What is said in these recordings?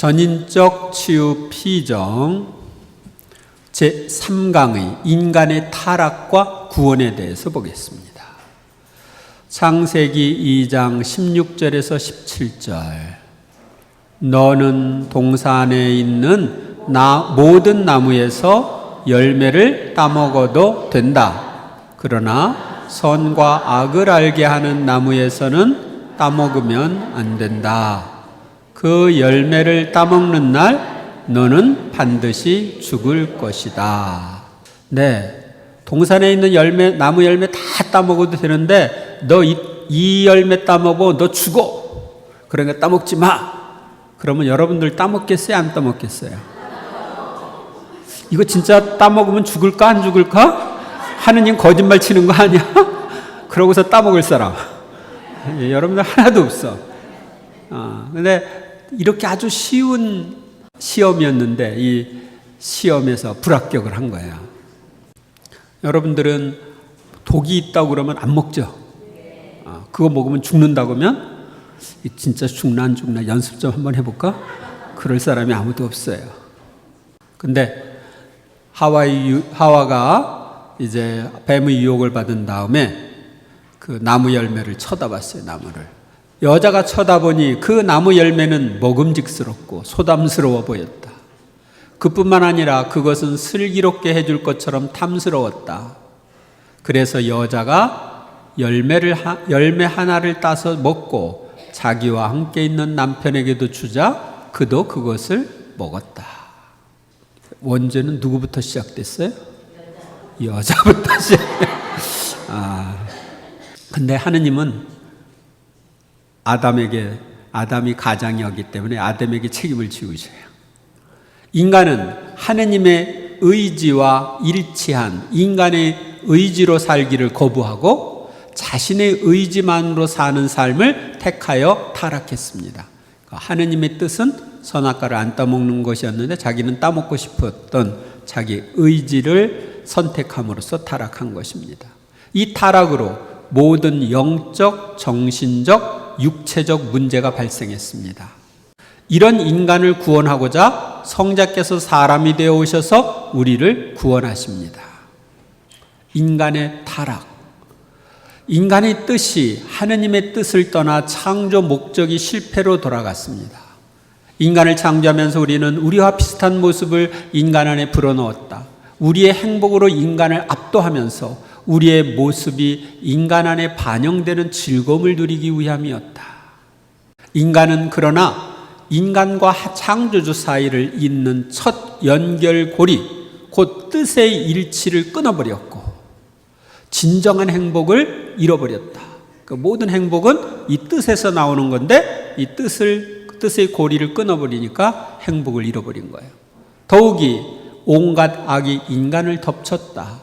전인적 치유 피정 제3강의 인간의 타락과 구원에 대해서 보겠습니다. 창세기 2장 16절에서 17절. 너는 동산에 있는 모든 나무에서 열매를 따먹어도 된다. 그러나 선과 악을 알게 하는 나무에서는 따먹으면 안 된다. 그 열매를 따먹는 날 너는 반드시 죽을 것이다. 네, 동산에 있는 나무 열매 다 따먹어도 되는데 너 이 열매 따먹어 너 죽어. 그러니까 따먹지 마. 그러면 여러분들 따먹겠어요? 안 따먹겠어요? 이거 진짜 따먹으면 죽을까 안 죽을까? 하느님 거짓말 치는 거 아니야? 그러고서 따먹을 사람 여러분들 하나도 없어. 근데 이렇게 아주 쉬운 시험이었는데 이 시험에서 불합격을 한 거야. 여러분들은 독이 있다고 그러면 안 먹죠? 그거 먹으면 죽는다고 하면 진짜 죽나 안 죽나 연습 좀 한번 해볼까? 그럴 사람이 아무도 없어요. 근데 하와가 이제 뱀의 유혹을 받은 다음에 그 나무 열매를 쳐다봤어요. 나무를. 여자가 쳐다보니 그 나무 열매는 먹음직스럽고 소담스러워 보였다. 그뿐만 아니라 그것은 슬기롭게 해줄 것처럼 탐스러웠다. 그래서 여자가 열매 하나를 따서 먹고 자기와 함께 있는 남편에게도 주자 그도 그것을 먹었다. 원죄는 누구부터 시작됐어요? 여자부터 시작됐어요. 근데 하느님은 아담이 가장이었기 때문에 아담에게 책임을 지우셔요. 인간은 하느님의 의지와 일치한 인간의 의지로 살기를 거부하고 자신의 의지만으로 사는 삶을 택하여 타락했습니다. 하느님의 뜻은 선악과를 안 따먹는 것이었는데 자기는 따먹고 싶었던 자기 의지를 선택함으로써 타락한 것입니다. 이 타락으로 모든 영적, 정신적, 육체적 문제가 발생했습니다. 이런 인간을 구원하고자 성자께서 사람이 되어 오셔서 우리를 구원하십니다. 인간의 타락. 인간의 뜻이 하느님의 뜻을 떠나 창조 목적이 실패로 돌아갔습니다. 인간을 창조하면서 우리는 우리와 비슷한 모습을 인간 안에 불어넣었다. 우리의 행복으로 인간을 압도하면서 우리의 모습이 인간 안에 반영되는 즐거움을 누리기 위함이었다. 인간은 그러나 인간과 창조주 사이를 잇는 첫 연결고리, 곧 뜻의 일치를 끊어버렸고 진정한 행복을 잃어버렸다. 그 모든 행복은 이 뜻에서 나오는 건데 이 뜻의 고리를 끊어버리니까 행복을 잃어버린 거예요. 더욱이 온갖 악이 인간을 덮쳤다.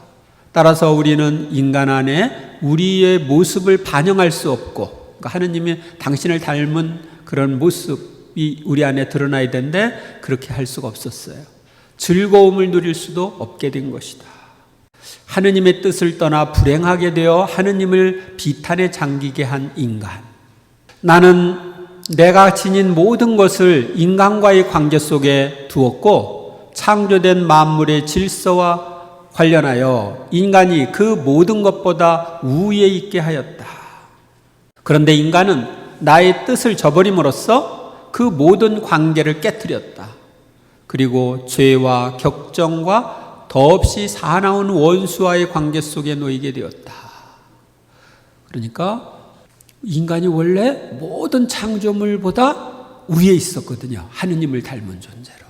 따라서 우리는 인간 안에 우리의 모습을 반영할 수 없고, 그러니까 하느님이 당신을 닮은 그런 모습이 우리 안에 드러나야 되는데 그렇게 할 수가 없었어요. 즐거움을 누릴 수도 없게 된 것이다. 하느님의 뜻을 떠나 불행하게 되어 하느님을 비탄에 잠기게 한 인간. 나는 내가 지닌 모든 것을 인간과의 관계 속에 두었고 창조된 만물의 질서와 관련하여 인간이 그 모든 것보다 우위에 있게 하였다. 그런데 인간은 나의 뜻을 저버림으로써 그 모든 관계를 깨뜨렸다. 그리고 죄와 격정과 더없이 사나운 원수와의 관계 속에 놓이게 되었다. 그러니까 인간이 원래 모든 창조물보다 위에 있었거든요. 하느님을 닮은 존재로.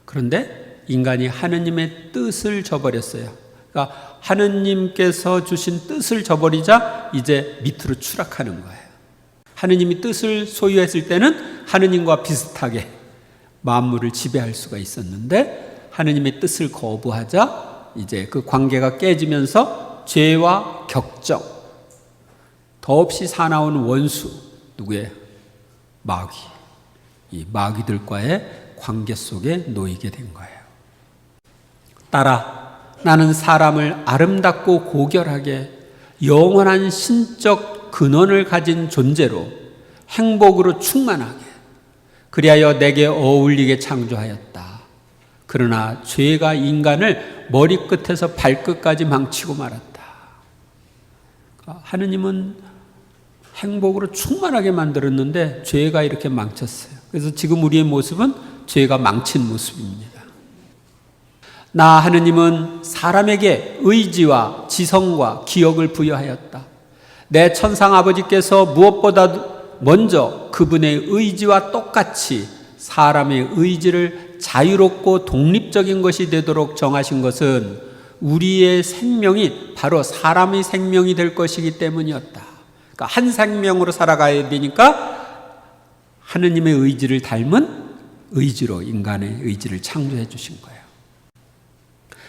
그런데 인간이 하느님의 뜻을 저버렸어요. 그러니까 하느님께서 주신 뜻을 저버리자 이제 밑으로 추락하는 거예요. 하느님이 뜻을 소유했을 때는 하느님과 비슷하게 만물을 지배할 수가 있었는데 하느님의 뜻을 거부하자 이제 그 관계가 깨지면서 죄와 격정, 더없이 사나운 원수, 누구예요? 마귀. 이 마귀들과의 관계 속에 놓이게 된 거예요. 따라 나는 사람을 아름답고 고결하게 영원한 신적 근원을 가진 존재로 행복으로 충만하게 그리하여 내게 어울리게 창조하였다. 그러나 죄가 인간을 머리끝에서 발끝까지 망치고 말았다. 하느님은 행복으로 충만하게 만들었는데 죄가 이렇게 망쳤어요. 그래서 지금 우리의 모습은 죄가 망친 모습입니다. 나 하느님은 사람에게 의지와 지성과 기억을 부여하였다. 내 천상 아버지께서 무엇보다 먼저 그분의 의지와 똑같이 사람의 의지를 자유롭고 독립적인 것이 되도록 정하신 것은 우리의 생명이 바로 사람의 생명이 될 것이기 때문이었다. 그러니까 한 생명으로 살아가야 되니까 하느님의 의지를 닮은 의지로 인간의 의지를 창조해 주신 거예요.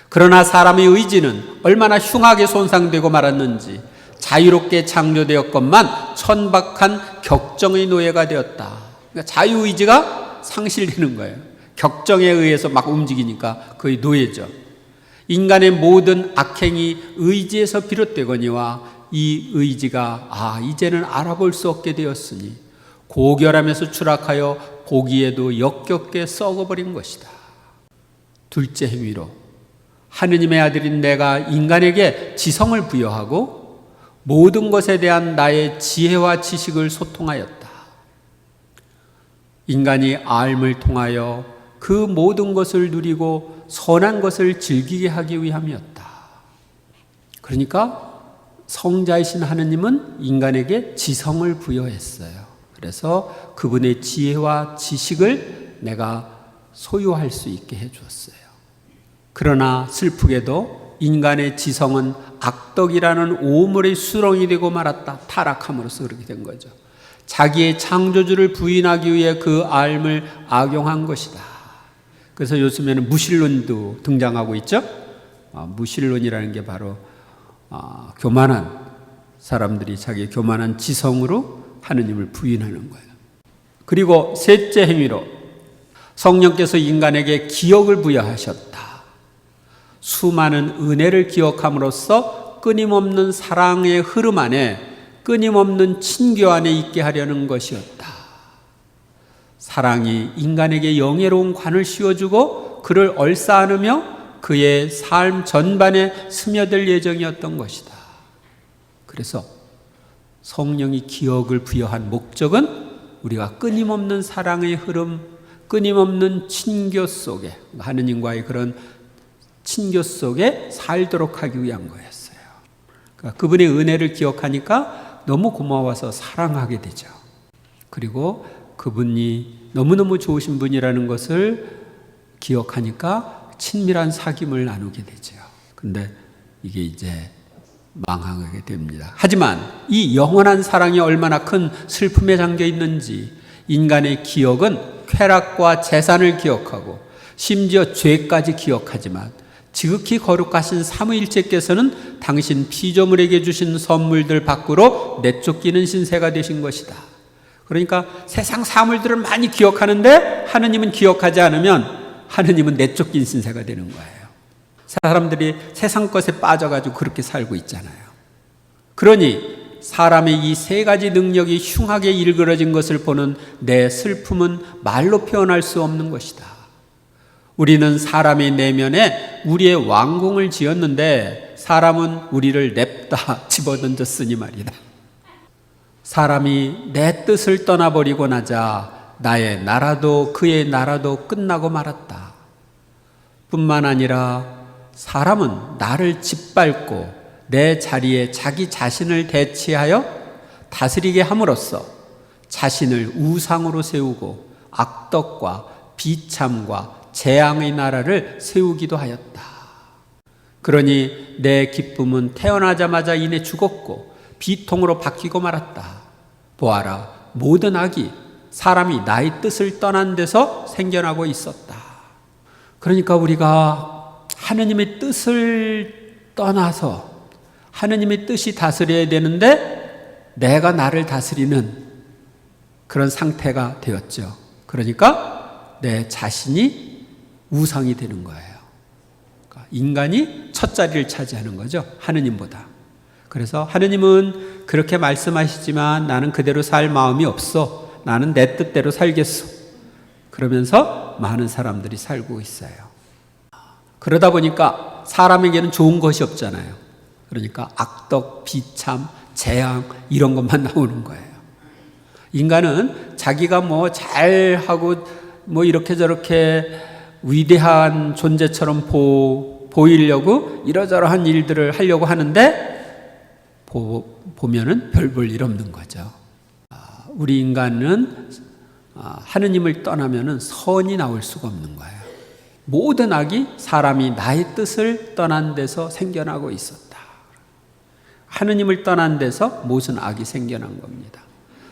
그러나 사람의 의지는 얼마나 흉하게 손상되고 말았는지 자유롭게 창조되었건만 천박한 격정의 노예가 되었다. 그러니까 자유의지가 상실되는 거예요. 격정에 의해서 막 움직이니까 거의 노예죠. 인간의 모든 악행이 의지에서 비롯되거니와 이 의지가 이제는 알아볼 수 없게 되었으니 고결함에서 추락하여 보기에도 역겹게 썩어버린 것이다. 둘째 행위로 하느님의 아들인 내가 인간에게 지성을 부여하고 모든 것에 대한 나의 지혜와 지식을 소통하였다. 인간이 알을 통하여 그 모든 것을 누리고 선한 것을 즐기게 하기 위함이었다. 그러니까 성자이신 하느님은 인간에게 지성을 부여했어요. 그래서 그분의 지혜와 지식을 내가 소유할 수 있게 해주었어요. 그러나 슬프게도 인간의 지성은 악덕이라는 오물의 수렁이 되고 말았다. 타락함으로써 그렇게 된 거죠. 자기의 창조주를 부인하기 위해 그 알을 악용한 것이다. 그래서 요즘에는 무신론도 등장하고 있죠. 무신론이라는 게 바로 교만한 사람들이 자기 교만한 지성으로 하느님을 부인하는 거예요. 그리고 셋째 행위로 성령께서 인간에게 기억을 부여하셨다. 수많은 은혜를 기억함으로써 끊임없는 사랑의 흐름 안에 끊임없는 친교 안에 있게 하려는 것이었다. 사랑이 인간에게 영예로운 관을 씌워주고 그를 얼싸안으며 그의 삶 전반에 스며들 예정이었던 것이다. 그래서 성령이 기억을 부여한 목적은 우리가 끊임없는 사랑의 흐름, 끊임없는 친교 속에 하느님과의 그런 친교 속에 살도록 하기 위한 거였어요. 그러니까 그분의 은혜를 기억하니까 너무 고마워서 사랑하게 되죠. 그리고 그분이 너무너무 좋으신 분이라는 것을 기억하니까 친밀한 사귐을 나누게 되죠. 근데 이게 이제 망하게 됩니다. 하지만 이 영원한 사랑이 얼마나 큰 슬픔에 잠겨 있는지 인간의 기억은 쾌락과 재산을 기억하고 심지어 죄까지 기억하지만 지극히 거룩하신 삼위일체께서는 당신 피조물에게 주신 선물들 밖으로 내쫓기는 신세가 되신 것이다. 그러니까 세상 사물들을 많이 기억하는데 하느님은 기억하지 않으면 하느님은 내쫓긴 신세가 되는 거예요. 사람들이 세상 것에 빠져가지고 그렇게 살고 있잖아요. 그러니 사람의 이 세 가지 능력이 흉하게 일그러진 것을 보는 내 슬픔은 말로 표현할 수 없는 것이다. 우리는 사람의 내면에 우리의 왕궁을 지었는데 사람은 우리를 냅다 집어던졌으니 말이다. 사람이 내 뜻을 떠나버리고 나자 나의 나라도 그의 나라도 끝나고 말았다. 뿐만 아니라 사람은 나를 짓밟고 내 자리에 자기 자신을 대치하여 다스리게 함으로써 자신을 우상으로 세우고 악덕과 비참과 재앙의 나라를 세우기도 하였다. 그러니 내 기쁨은 태어나자마자 이내 죽었고 비통으로 바뀌고 말았다. 보아라, 모든 악이 사람이 나의 뜻을 떠난 데서 생겨나고 있었다. 그러니까 우리가 하느님의 뜻을 떠나서 하느님의 뜻이 다스려야 되는데 내가 나를 다스리는 그런 상태가 되었죠. 그러니까 내 자신이 우상이 되는 거예요. 그러니까 인간이 첫 자리를 차지하는 거죠. 하느님보다. 그래서 하느님은 그렇게 말씀하시지만 나는 그대로 살 마음이 없어. 나는 내 뜻대로 살겠어. 그러면서 많은 사람들이 살고 있어요. 그러다 보니까 사람에게는 좋은 것이 없잖아요. 그러니까 악덕, 비참, 재앙 이런 것만 나오는 거예요. 인간은 자기가 뭐 잘하고 뭐 이렇게 저렇게 위대한 존재처럼 보이려고 이러저러한 일들을 하려고 하는데 보면은 별 볼 일 없는 거죠. 우리 인간은 하느님을 떠나면은 선이 나올 수가 없는 거예요. 모든 악이 사람이 나의 뜻을 떠난 데서 생겨나고 있었다. 하느님을 떠난 데서 모든 악이 생겨난 겁니다.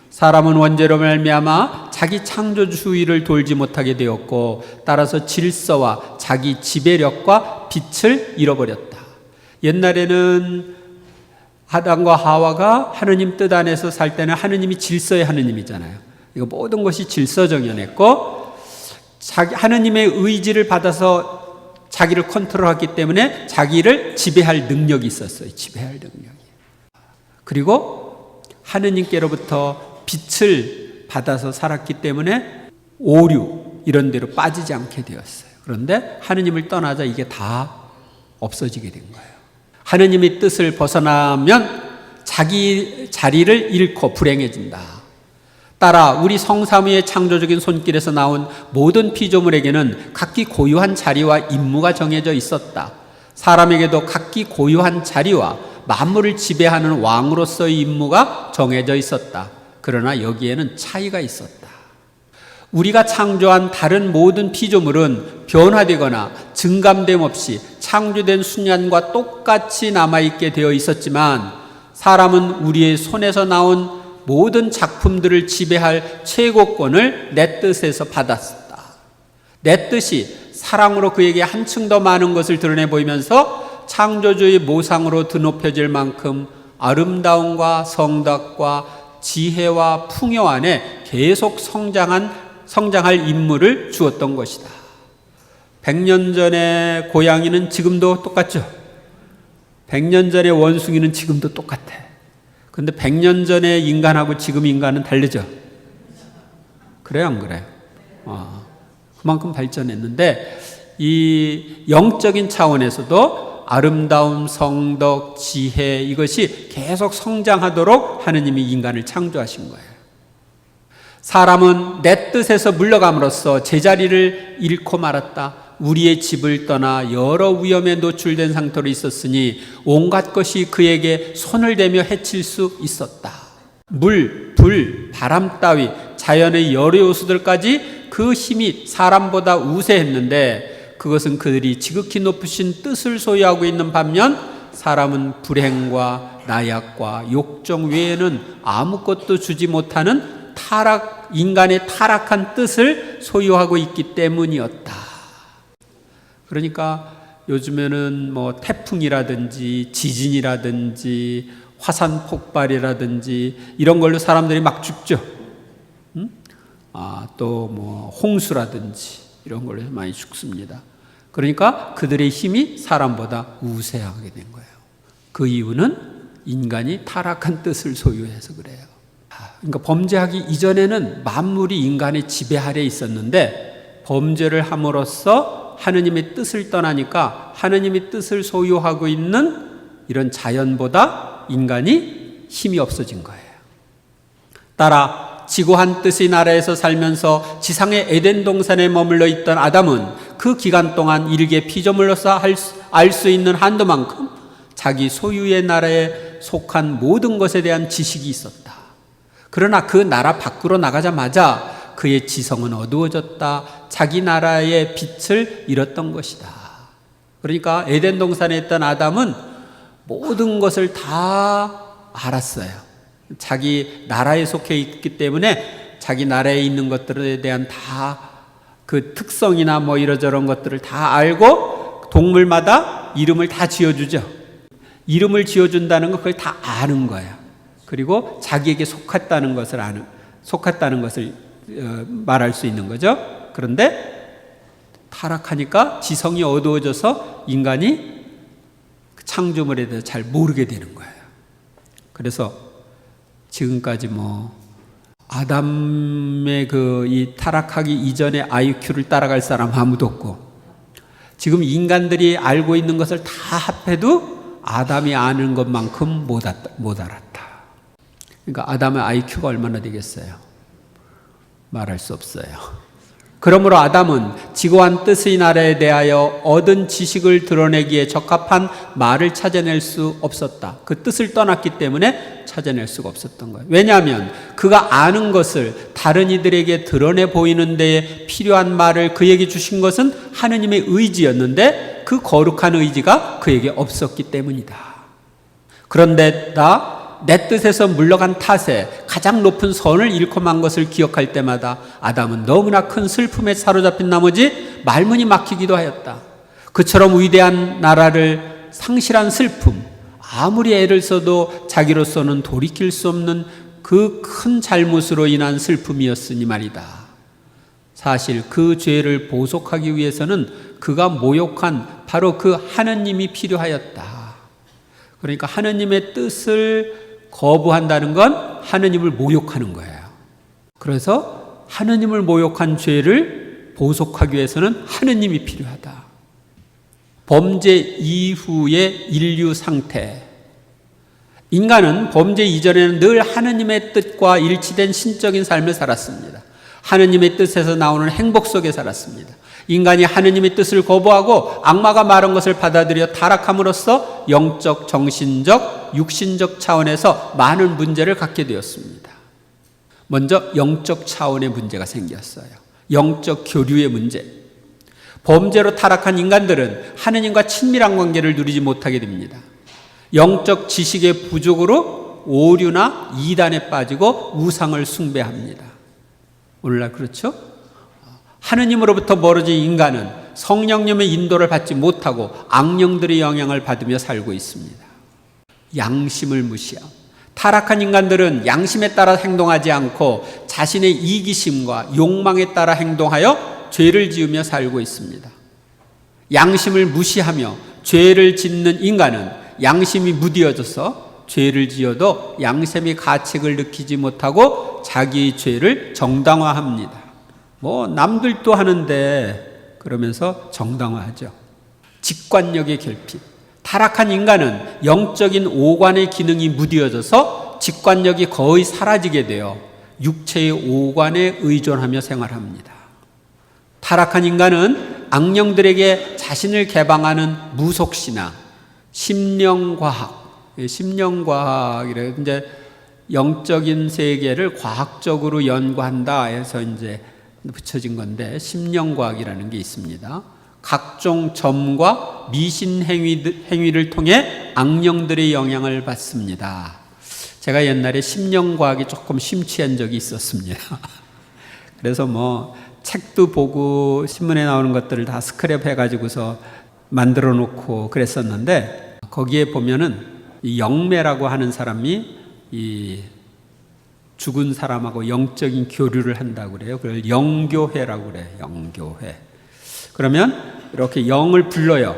사람은 원죄로 말미암아 자기 창조주의를 돌지 못하게 되었고 따라서 질서와 자기 지배력과 빛을 잃어버렸다. 옛날에는 아담과 하와가 하느님 뜻 안에서 살 때는 하느님이 질서의 하느님이잖아요. 이거 모든 것이 질서 정연했고 하느님의 의지를 받아서 자기를 컨트롤했기 때문에 자기를 지배할 능력이 있었어요. 지배할 능력이. 그리고 하느님께로부터 빛을 받아서 살았기 때문에 오류 이런 데로 빠지지 않게 되었어요. 그런데 하느님을 떠나자 이게 다 없어지게 된 거예요. 하느님의 뜻을 벗어나면 자기 자리를 잃고 불행해진다. 따라 우리 성삼위의 창조적인 손길에서 나온 모든 피조물에게는 각기 고유한 자리와 임무가 정해져 있었다. 사람에게도 각기 고유한 자리와 만물을 지배하는 왕으로서의 임무가 정해져 있었다. 그러나 여기에는 차이가 있었다. 우리가 창조한 다른 모든 피조물은 변화되거나 증감됨 없이 창조된 순간과 똑같이 남아있게 되어 있었지만 사람은 우리의 손에서 나온 모든 작품들을 지배할 최고권을 내 뜻에서 받았다. 내 뜻이 사랑으로 그에게 한층 더 많은 것을 드러내 보이면서 창조주의 모상으로 드높여질 만큼 아름다움과 성덕과 지혜와 풍요 안에 계속 성장할 인물을 주었던 것이다. 100년 전의 고양이는 지금도 똑같죠. 100년 전의 원숭이는 지금도 똑같아. 근데 100년 전의 인간하고 지금 인간은 다르죠. 그래요, 안 그래요? 그만큼 발전했는데 이 영적인 차원에서도 아름다움, 성덕, 지혜 이것이 계속 성장하도록 하느님이 인간을 창조하신 거예요. 사람은 내 뜻에서 물러감으로써 제자리를 잃고 말았다. 우리의 집을 떠나 여러 위험에 노출된 상태로 있었으니 온갖 것이 그에게 손을 대며 해칠 수 있었다. 물, 불, 바람 따위 자연의 여러 요소들까지 그 힘이 사람보다 우세했는데 그것은 그들이 지극히 높으신 뜻을 소유하고 있는 반면 사람은 불행과 나약과 욕정 외에는 아무것도 주지 못하는 인간의 타락한 뜻을 소유하고 있기 때문이었다. 그러니까 요즘에는 뭐 태풍이라든지 지진이라든지 화산 폭발이라든지 이런 걸로 사람들이 막 죽죠. 또 뭐 홍수라든지 이런 걸로 많이 죽습니다. 그러니까 그들의 힘이 사람보다 우세하게 된 거예요. 그 이유는 인간이 타락한 뜻을 소유해서 그래요. 그러니까 범죄하기 이전에는 만물이 인간의 지배 아래에 있었는데 범죄를 함으로써 하느님의 뜻을 떠나니까 하느님의 뜻을 소유하고 있는 이런 자연보다 인간이 힘이 없어진 거예요. 따라 지구 한 뜻의 나라에서 살면서 지상의 에덴 동산에 머물러 있던 아담은 그 기간 동안 일개 피조물로서 알 수 있는 한도만큼 자기 소유의 나라에 속한 모든 것에 대한 지식이 있었다. 그러나 그 나라 밖으로 나가자마자 그의 지성은 어두워졌다. 자기 나라의 빛을 잃었던 것이다. 그러니까 에덴 동산에 있던 아담은 모든 것을 다 알았어요. 자기 나라에 속해 있기 때문에 자기 나라에 있는 것들에 대한 다 그 특성이나 뭐 이러저런 것들을 다 알고 동물마다 이름을 다 지어주죠. 이름을 지어준다는 거 그걸 다 아는 거예요. 그리고 자기에게 속했다는 것을 말할 수 있는 거죠. 그런데 타락하니까 지성이 어두워져서 인간이 창조물에 대해서 잘 모르게 되는 거예요. 그래서 지금까지 아담의 이 타락하기 이전의 IQ를 따라갈 사람 아무도 없고, 지금 인간들이 알고 있는 것을 다 합해도 아담이 아는 것만큼 못 알았다. 그러니까 아담의 IQ가 얼마나 되겠어요? 말할 수 없어요. 그러므로 아담은 지고한 뜻의 나라에 대하여 얻은 지식을 드러내기에 적합한 말을 찾아낼 수 없었다. 그 뜻을 떠났기 때문에 찾아낼 수가 없었던 거예요. 왜냐하면 그가 아는 것을 다른 이들에게 드러내 보이는 데에 필요한 말을 그에게 주신 것은 하느님의 의지였는데 그 거룩한 의지가 그에게 없었기 때문이다. 그런데 내 뜻에서 물러간 탓에 가장 높은 선을 잃고 만 것을 기억할 때마다 아담은 너무나 큰 슬픔에 사로잡힌 나머지 말문이 막히기도 하였다. 그처럼 위대한 나라를 상실한 슬픔, 아무리 애를 써도 자기로서는 돌이킬 수 없는 그 큰 잘못으로 인한 슬픔이었으니 말이다. 사실 그 죄를 보속하기 위해서는 그가 모욕한 바로 그 하느님이 필요하였다. 그러니까 하느님의 뜻을 거부한다는 건 하느님을 모욕하는 거예요. 그래서 하느님을 모욕한 죄를 보속하기 위해서는 하느님이 필요하다. 범죄 이후의 인류 상태. 인간은 범죄 이전에는 늘 하느님의 뜻과 일치된 신적인 삶을 살았습니다. 하느님의 뜻에서 나오는 행복 속에 살았습니다. 인간이 하느님의 뜻을 거부하고 악마가 말한 것을 받아들여 타락함으로써 영적, 정신적, 육신적 차원에서 많은 문제를 갖게 되었습니다. 먼저 영적 차원의 문제가 생겼어요. 영적 교류의 문제. 범죄로 타락한 인간들은 하느님과 친밀한 관계를 누리지 못하게 됩니다. 영적 지식의 부족으로 오류나 이단에 빠지고 우상을 숭배합니다. 오늘날 그렇죠? 하느님으로부터 멀어진 인간은 성령님의 인도를 받지 못하고 악령들의 영향을 받으며 살고 있습니다. 양심을 무시함. 타락한 인간들은 양심에 따라 행동하지 않고 자신의 이기심과 욕망에 따라 행동하여 죄를 지으며 살고 있습니다. 양심을 무시하며 죄를 짓는 인간은 양심이 무디어져서 죄를 지어도 양심의 가책을 느끼지 못하고 자기의 죄를 정당화합니다. 남들도 하는데 그러면서 정당화하죠. 직관력의 결핍. 타락한 인간은 영적인 오관의 기능이 무디어져서 직관력이 거의 사라지게 되어 육체의 오관에 의존하며 생활합니다. 타락한 인간은 악령들에게 자신을 개방하는 무속신앙, 심령과학이래요. 이제 영적인 세계를 과학적으로 연구한다 해서 이제 붙여진 건데, 심령과학이라는 게 있습니다. 각종 점과 미신 행위를 통해 악령들의 영향을 받습니다. 제가 옛날에 심령과학이 조금 심취한 적이 있었습니다. 그래서 책도 보고 신문에 나오는 것들을 다 스크랩 해가지고서 만들어 놓고 그랬었는데, 거기에 보면은 이 영매라고 하는 사람이 이 죽은 사람하고 영적인 교류를 한다고 그래요. 그걸 영교회라고 그래요. 영교회. 그러면 이렇게 영을 불러요.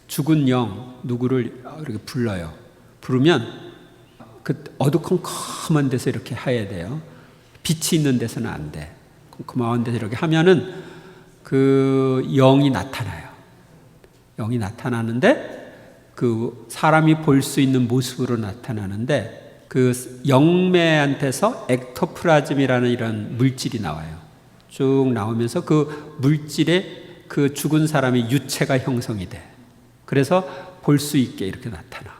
죽은 영 누구를 이렇게 불러요. 부르면 그 어두컴컴한 데서 이렇게 해야 돼요. 빛이 있는 데서는 안 돼. 컴컴한 데서 이렇게 하면은 그 영이 나타나요. 영이 나타나는데 그 사람이 볼 수 있는 모습으로 나타나는데, 그 영매한테서 액토플라즘이라는 이런 물질이 나와요. 쭉 나오면서 그 물질에 그 죽은 사람의 유체가 형성이 돼. 그래서 볼 수 있게 이렇게 나타나.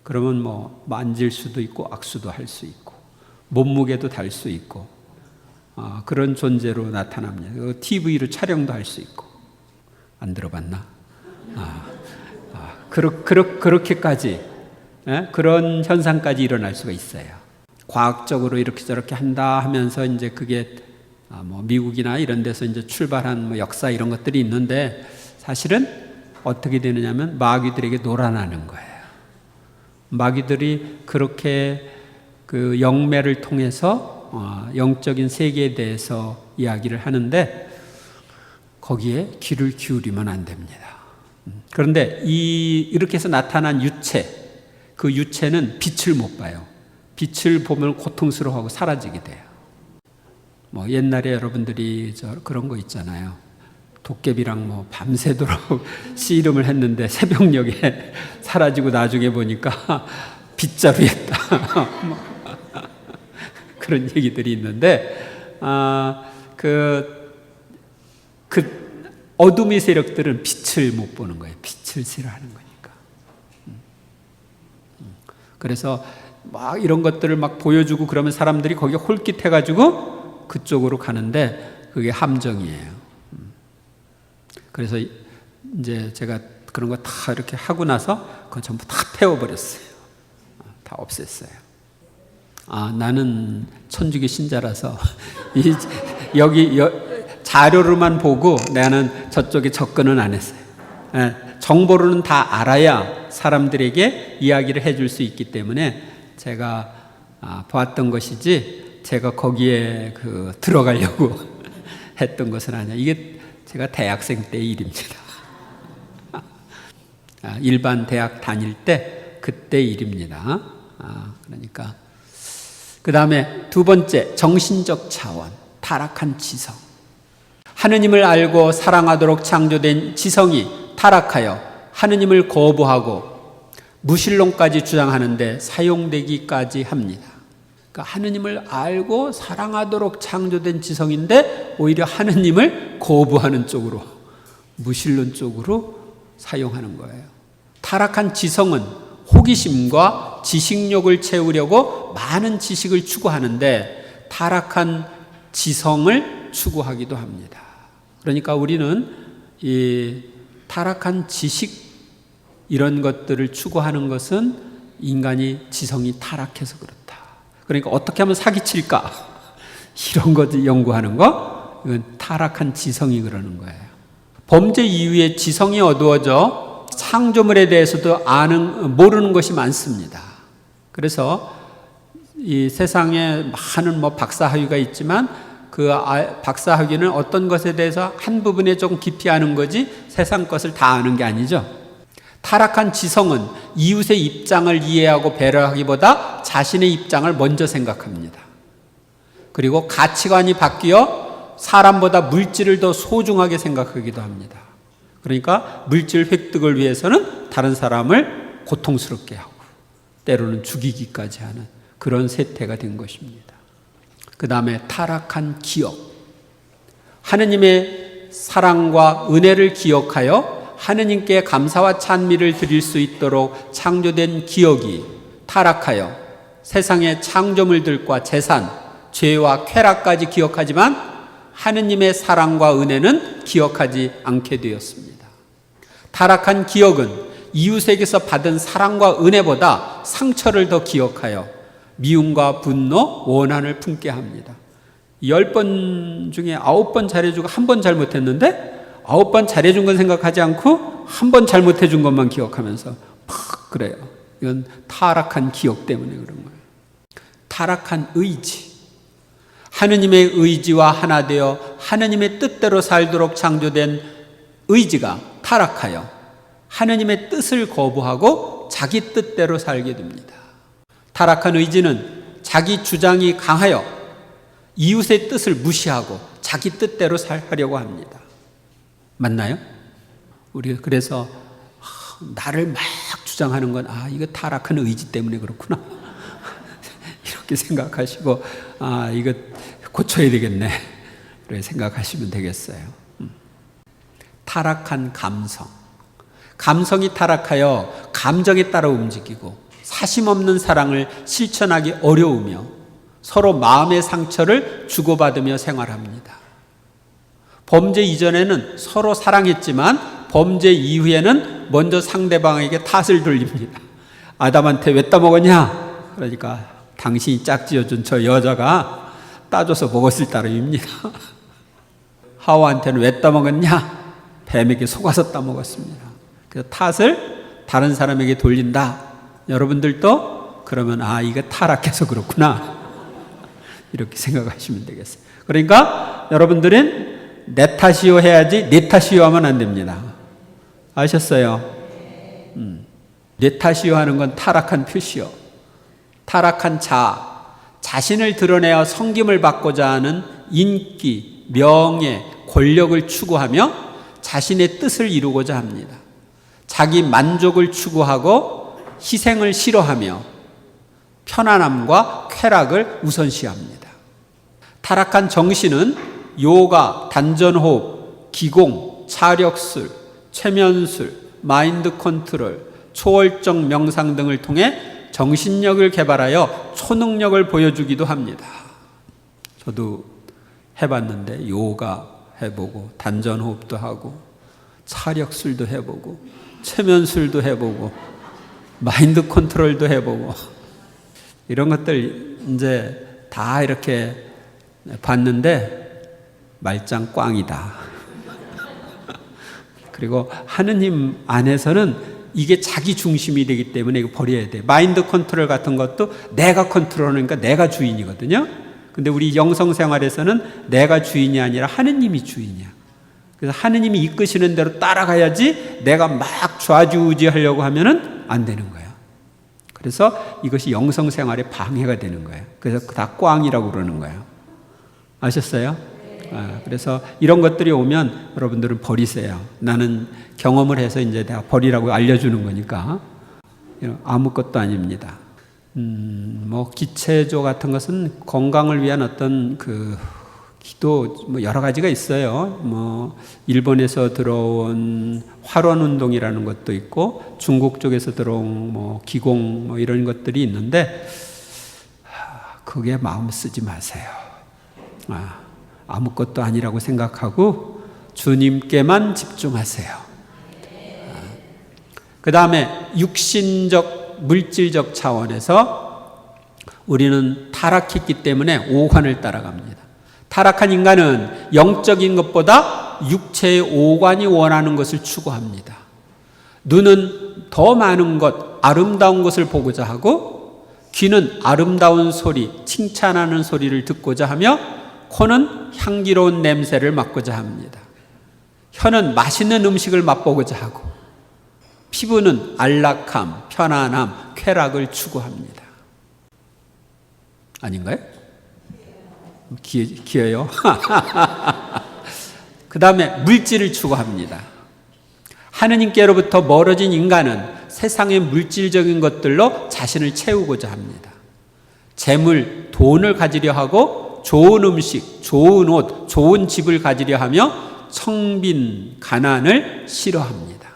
그러면 만질 수도 있고 악수도 할 수 있고 몸무게도 달 수 있고 그런 존재로 나타납니다. TV로 촬영도 할 수 있고. 안 들어봤나? 그렇게까지 그런 현상까지 일어날 수가 있어요. 과학적으로 이렇게 저렇게 한다 하면서 이제 그게 미국이나 이런 데서 이제 출발한 역사 이런 것들이 있는데, 사실은 어떻게 되느냐면 마귀들에게 놀아나는 거예요. 마귀들이 그렇게 그 영매를 통해서 영적인 세계에 대해서 이야기를 하는데 거기에 귀를 기울이면 안 됩니다. 그런데 이렇게 해서 나타난 유체, 그 유체는 빛을 못 봐요. 빛을 보면 고통스러워하고 사라지게 돼요. 뭐 옛날에 여러분들이 그런 거 있잖아요. 도깨비랑 뭐 밤새도록 씨름을 했는데 새벽녘에 사라지고 나중에 보니까 빗자루였다. 그런 얘기들이 있는데, 그 어둠의 세력들은 빛을 못 보는 거예요. 빛을 싫어하는 거니까. 그래서 막 이런 것들을 막 보여주고 그러면 사람들이 거기에 홀깃해가지고 그쪽으로 가는데 그게 함정이에요. 그래서 이제 제가 그런 거 다 이렇게 하고 나서 그건 전부 다 태워버렸어요. 다 없앴어요. 나는 천주교 신자라서 여기 자료로만 보고 나는 저쪽에 접근은 안 했어요. 정보로는 다 알아야 사람들에게 이야기를 해줄 수 있기 때문에 제가 보았던 것이지 제가 거기에 들어가려고 했던 것은 아니야. 이게 제가 대학생 때의 일입니다. 일반 대학 다닐 때 그때 일입니다. 그러니까 그 다음에 두 번째, 정신적 차원, 타락한 지성. 하느님을 알고 사랑하도록 창조된 지성이 타락하여 하느님을 거부하고 무신론까지 주장하는데 사용되기까지 합니다. 그러니까 하느님을 알고 사랑하도록 창조된 지성인데 오히려 하느님을 거부하는 쪽으로, 무신론 쪽으로 사용하는 거예요. 타락한 지성은 호기심과 지식욕을 채우려고 많은 지식을 추구하는데 타락한 지성을 추구하기도 합니다. 그러니까 우리는 이 타락한 지식 이런 것들을 추구하는 것은 인간이 지성이 타락해서 그렇다. 그러니까 어떻게 하면 사기칠까? 이런 것 연구하는 거, 이건 타락한 지성이 그러는 거예요. 범죄 이후에 지성이 어두워져 창조물에 대해서도 모르는 것이 많습니다. 그래서 이 세상에 많은 박사학위가 있지만 그 박사학위는 어떤 것에 대해서 한 부분에 조금 깊이 아는 거지 세상 것을 다 아는 게 아니죠. 타락한 지성은 이웃의 입장을 이해하고 배려하기보다 자신의 입장을 먼저 생각합니다. 그리고 가치관이 바뀌어 사람보다 물질을 더 소중하게 생각하기도 합니다. 그러니까 물질 획득을 위해서는 다른 사람을 고통스럽게 하고 때로는 죽이기까지 하는 그런 세태가 된 것입니다. 그 다음에 타락한 기억. 하느님의 사랑과 은혜를 기억하여 하느님께 감사와 찬미를 드릴 수 있도록 창조된 기억이 타락하여 세상의 창조물들과 재산, 죄와 쾌락까지 기억하지만 하느님의 사랑과 은혜는 기억하지 않게 되었습니다. 타락한 기억은 이웃에게서 받은 사랑과 은혜보다 상처를 더 기억하여 미움과 분노, 원한을 품게 합니다. 10번 중에 9번 잘해주고 1번 잘못했는데 9번 잘해준 건 생각하지 않고 1번 잘못해준 것만 기억하면서 막 그래요. 이건 타락한 기억 때문에 그런 거예요. 타락한 의지. 하느님의 의지와 하나 되어 하느님의 뜻대로 살도록 창조된 의지가 타락하여 하느님의 뜻을 거부하고 자기 뜻대로 살게 됩니다. 타락한 의지는 자기 주장이 강하여 이웃의 뜻을 무시하고 자기 뜻대로 하려고 합니다. 맞나요? 우리가 그래서 나를 막 주장하는 건 이거 타락한 의지 때문에 그렇구나. 이렇게 생각하시고 이거 고쳐야 되겠네. 그렇게 생각하시면 되겠어요. 타락한 감성. 감성이 타락하여 감정에 따라 움직이고 사심 없는 사랑을 실천하기 어려우며 서로 마음의 상처를 주고받으며 생활합니다. 범죄 이전에는 서로 사랑했지만 범죄 이후에는 먼저 상대방에게 탓을 돌립니다. 아담한테 왜 따먹었냐? 그러니까 당신이 짝지어준 저 여자가 따줘서 먹었을 따름입니다. 하와한테는 왜 따먹었냐? 뱀에게 속아서 따먹었습니다. 그래서 탓을 다른 사람에게 돌린다. 여러분들도 그러면 이거 타락해서 그렇구나. 이렇게 생각하시면 되겠어요. 그러니까 여러분들은 내 탓이요 해야지 내 탓이요 하면 안 됩니다. 아셨어요? 내 탓이요 하는 건 타락한 표시요. 타락한 자신을 드러내어 섬김을 받고자 하는 인기, 명예, 권력을 추구하며 자신의 뜻을 이루고자 합니다. 자기 만족을 추구하고 희생을 싫어하며 편안함과 쾌락을 우선시합니다. 타락한 정신은 요가, 단전호흡, 기공, 차력술, 최면술, 마인드 컨트롤, 초월적 명상 등을 통해 정신력을 개발하여 초능력을 보여주기도 합니다. 저도 해봤는데 요가 해보고 단전호흡도 하고 차력술도 해보고 최면술도 해보고 마인드 컨트롤도 해보고 이런 것들 이제 다 이렇게 봤는데 말짱 꽝이다. 그리고 하느님 안에서는 이게 자기 중심이 되기 때문에 이거 버려야 돼. 마인드 컨트롤 같은 것도 내가 컨트롤하니까 내가 주인이거든요. 근데 우리 영성 생활에서는 내가 주인이 아니라 하느님이 주인이야. 그래서 하느님이 이끄시는 대로 따라가야지 내가 막 좌지우지하려고 하면은 안 되는 거야. 그래서 이것이 영성 생활에 방해가 되는 거예요. 그래서 다 꽝이라고 그러는 거예요. 아셨어요? 그래서 이런 것들이 오면 여러분들은 버리세요. 나는 경험을 해서 이제 내가 버리라고 알려주는 거니까 아무것도 아닙니다. 뭐 기체조 같은 것은 건강을 위한 어떤 그 기도 뭐 여러 가지가 있어요. 뭐 일본에서 들어온 활원 운동이라는 것도 있고 중국 쪽에서 들어온 뭐 기공 뭐 이런 것들이 있는데 그게 마음 쓰지 마세요. 아무것도 아니라고 생각하고 주님께만 집중하세요. 그 다음에 육신적, 물질적 차원에서 우리는 타락했기 때문에 오관을 따라갑니다. 타락한 인간은 영적인 것보다 육체의 오관이 원하는 것을 추구합니다. 눈은 더 많은 것, 아름다운 것을 보고자 하고 귀는 아름다운 소리, 칭찬하는 소리를 듣고자 하며 코는 향기로운 냄새를 맡고자 합니다. 혀는 맛있는 음식을 맛보고자 하고 피부는 안락함, 편안함, 쾌락을 추구합니다. 아닌가요? 기어요? 그 다음에 물질을 추구합니다. 하느님께로부터 멀어진 인간은 세상의 물질적인 것들로 자신을 채우고자 합니다. 재물, 돈을 가지려 하고 좋은 음식, 좋은 옷, 좋은 집을 가지려 하며 청빈, 가난을 싫어합니다.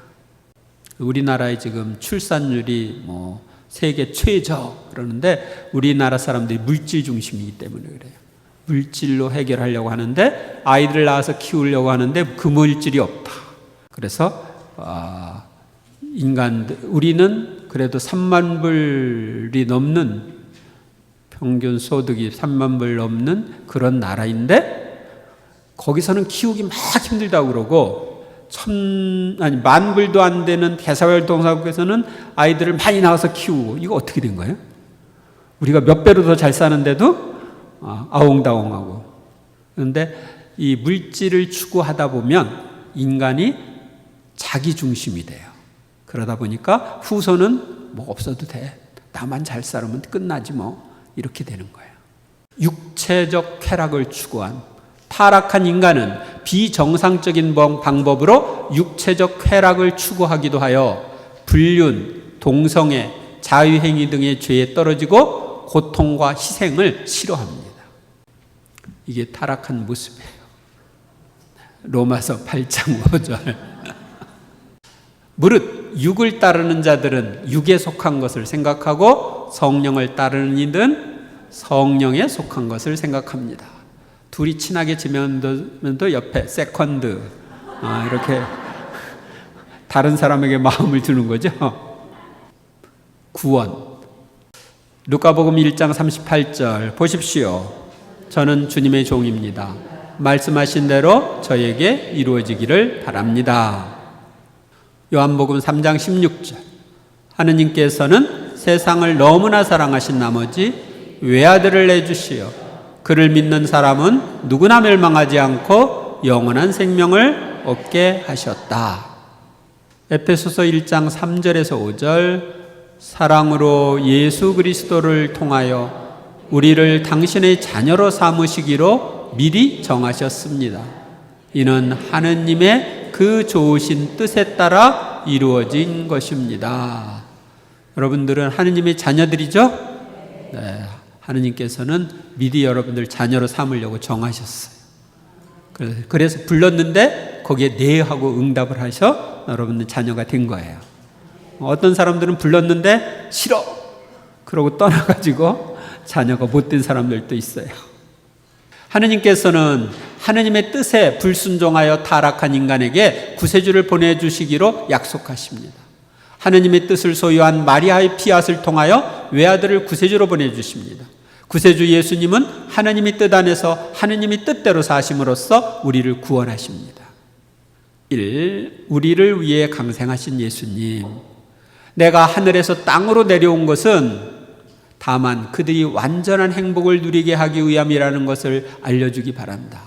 우리나라의 지금 출산율이 뭐 세계 최저 그러는데 우리나라 사람들이 물질 중심이기 때문에 그래요. 물질로 해결하려고 하는데 아이들을 낳아서 키우려고 하는데 그 물질이 없다. 그래서 우리는 그래도 3만 불이 넘는 평균 소득이 3만 불 넘는 그런 나라인데 거기서는 키우기 막 힘들다고 그러고 10,000불도 안 되는 개사활동사국에서는 아이들을 많이 낳아서 키우고 이거 어떻게 된 거예요? 우리가 몇 배로 더 잘 사는데도 아웅다웅하고. 그런데 이 물질을 추구하다 보면 인간이 자기 중심이 돼요. 그러다 보니까 후손은 뭐 없어도 돼. 나만 잘 살면 끝나지 뭐. 이렇게 되는 거예요. 육체적 쾌락을 추구한 타락한 인간은 비정상적인 방법으로 육체적 쾌락을 추구하기도 하여 불륜, 동성애, 자유행위 등의 죄에 떨어지고 고통과 희생을 싫어합니다. 이게 타락한 모습이에요. 로마서 8장 5절. 무릇 육을 따르는 자들은 육에 속한 것을 생각하고 성령을 따르는 이들은 성령에 속한 것을 생각합니다. 둘이 친하게 지면도 옆에 세컨드 이렇게 다른 사람에게 마음을 두는 거죠. 구원. 루카복음 1장 38절 보십시오. 저는 주님의 종입니다. 말씀하신 대로 저에게 이루어지기를 바랍니다. 요한복음 3장 16절 하느님께서는 세상을 너무나 사랑하신 나머지 외아들을 내주시어 그를 믿는 사람은 누구나 멸망하지 않고 영원한 생명을 얻게 하셨다. 에베소서 1장 3절에서 5절 사랑으로 예수 그리스도를 통하여 우리를 당신의 자녀로 삼으시기로 미리 정하셨습니다. 이는 하느님의 그 좋으신 뜻에 따라 이루어진 것입니다. 여러분들은 하느님의 자녀들이죠? 네, 하느님께서는 미리 여러분들 자녀로 삼으려고 정하셨어요. 그래서 불렀는데 거기에 네 하고 응답을 하셔 여러분들 자녀가 된 거예요. 어떤 사람들은 불렀는데 싫어 그러고 떠나가지고 자녀가 못된 사람들도 있어요. 하느님께서는 하느님의 뜻에 불순종하여 타락한 인간에게 구세주를 보내주시기로 약속하십니다. 하느님의 뜻을 소유한 마리아의 피앗을 통하여 외아들을 구세주로 보내주십니다. 구세주 예수님은 하느님의 뜻 안에서 하느님의 뜻대로 사심으로써 우리를 구원하십니다. 1. 우리를 위해 강생하신 예수님. 내가 하늘에서 땅으로 내려온 것은 다만 그들이 완전한 행복을 누리게 하기 위함이라는 것을 알려주기 바란다.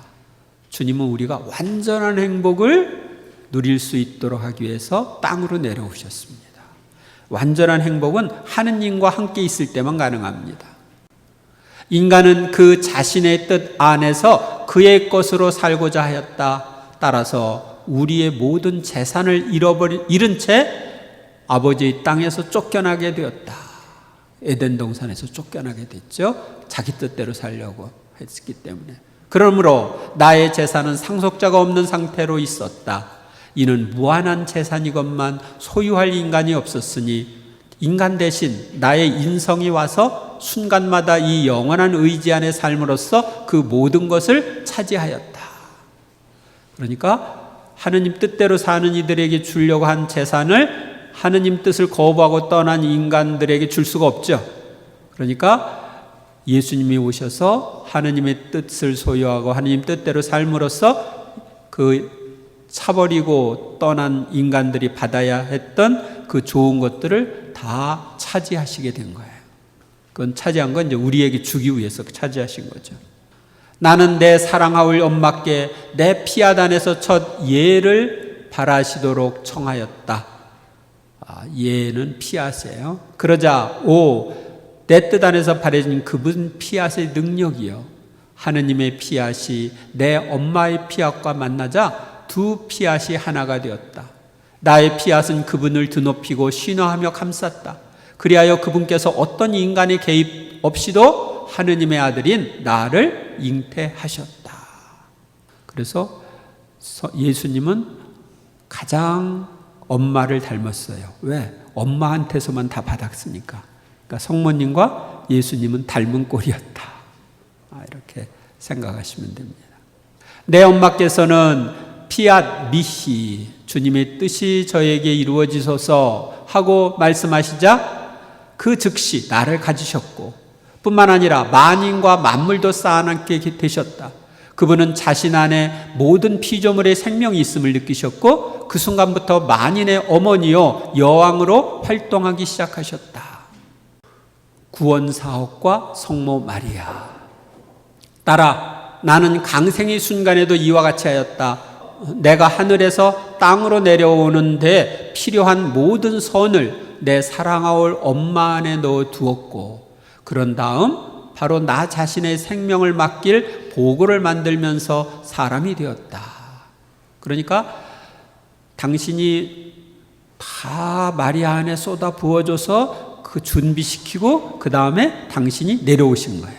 주님은 우리가 완전한 행복을 누릴 수 있도록 하기 위해서 땅으로 내려오셨습니다. 완전한 행복은 하느님과 함께 있을 때만 가능합니다. 인간은 그 자신의 뜻 안에서 그의 것으로 살고자 하였다. 따라서 우리의 모든 재산을 잃은 채 아버지의 땅에서 쫓겨나게 되었다. 에덴 동산에서 쫓겨나게 됐죠. 자기 뜻대로 살려고 했기 때문에. 그러므로 나의 재산은 상속자가 없는 상태로 있었다. 이는 무한한 재산이건만 소유할 인간이 없었으니 인간 대신 나의 인성이 와서 순간마다 이 영원한 의지 안에 삶으로써 그 모든 것을 차지하였다. 그러니까 하느님 뜻대로 사는 이들에게 주려고 한 재산을 하느님 뜻을 거부하고 떠난 인간들에게 줄 수가 없죠. 그러니까 예수님이 오셔서 하느님의 뜻을 소유하고 하느님 뜻대로 삶으로써 그 차버리고 떠난 인간들이 받아야 했던 그 좋은 것들을 다 차지하시게 된 거예요. 그건 차지한 건 이제 우리에게 주기 위해서 차지하신 거죠. 나는 내 사랑하올 엄마께 내 피앗 안에서 첫 예를 바라시도록 청하였다. 예는 피앗이에요. 그러자 내 뜻 안에서 바라진 그분 피앗의 능력이요. 하느님의 피앗이 내 엄마의 피앗과 만나자 두 피앗이 하나가 되었다. 나의 피앗은 그분을 드높이고 신화하며 감쌌다. 그리하여 그분께서 어떤 인간의 개입 없이도 하느님의 아들인 나를 잉태하셨다. 그래서 예수님은 가장 엄마를 닮았어요. 왜? 엄마한테서만 다 받았으니까. 그러니까 성모님과 예수님은 닮은 꼴이었다. 이렇게 생각하시면 됩니다. 내 엄마께서는 피앗 미히 주님의 뜻이 저에게 이루어지소서 하고 말씀하시자 그 즉시 나를 가지셨고 뿐만 아니라 만인과 만물도 쌓아놓게 되셨다. 그분은 자신 안에 모든 피조물의 생명이 있음을 느끼셨고 그 순간부터 만인의 어머니요 여왕으로 활동하기 시작하셨다. 구원사역과 성모 마리아. 따라 나는 강생의 순간에도 이와 같이 하였다. 내가 하늘에서 땅으로 내려오는데 필요한 모든 선을 내 사랑하올 엄마 안에 넣어 두었고 그런 다음 바로 나 자신의 생명을 맡길 보고를 만들면서 사람이 되었다. 그러니까 당신이 다 마리아 안에 쏟아 부어줘서 그 준비시키고 그 다음에 당신이 내려오신 거예요.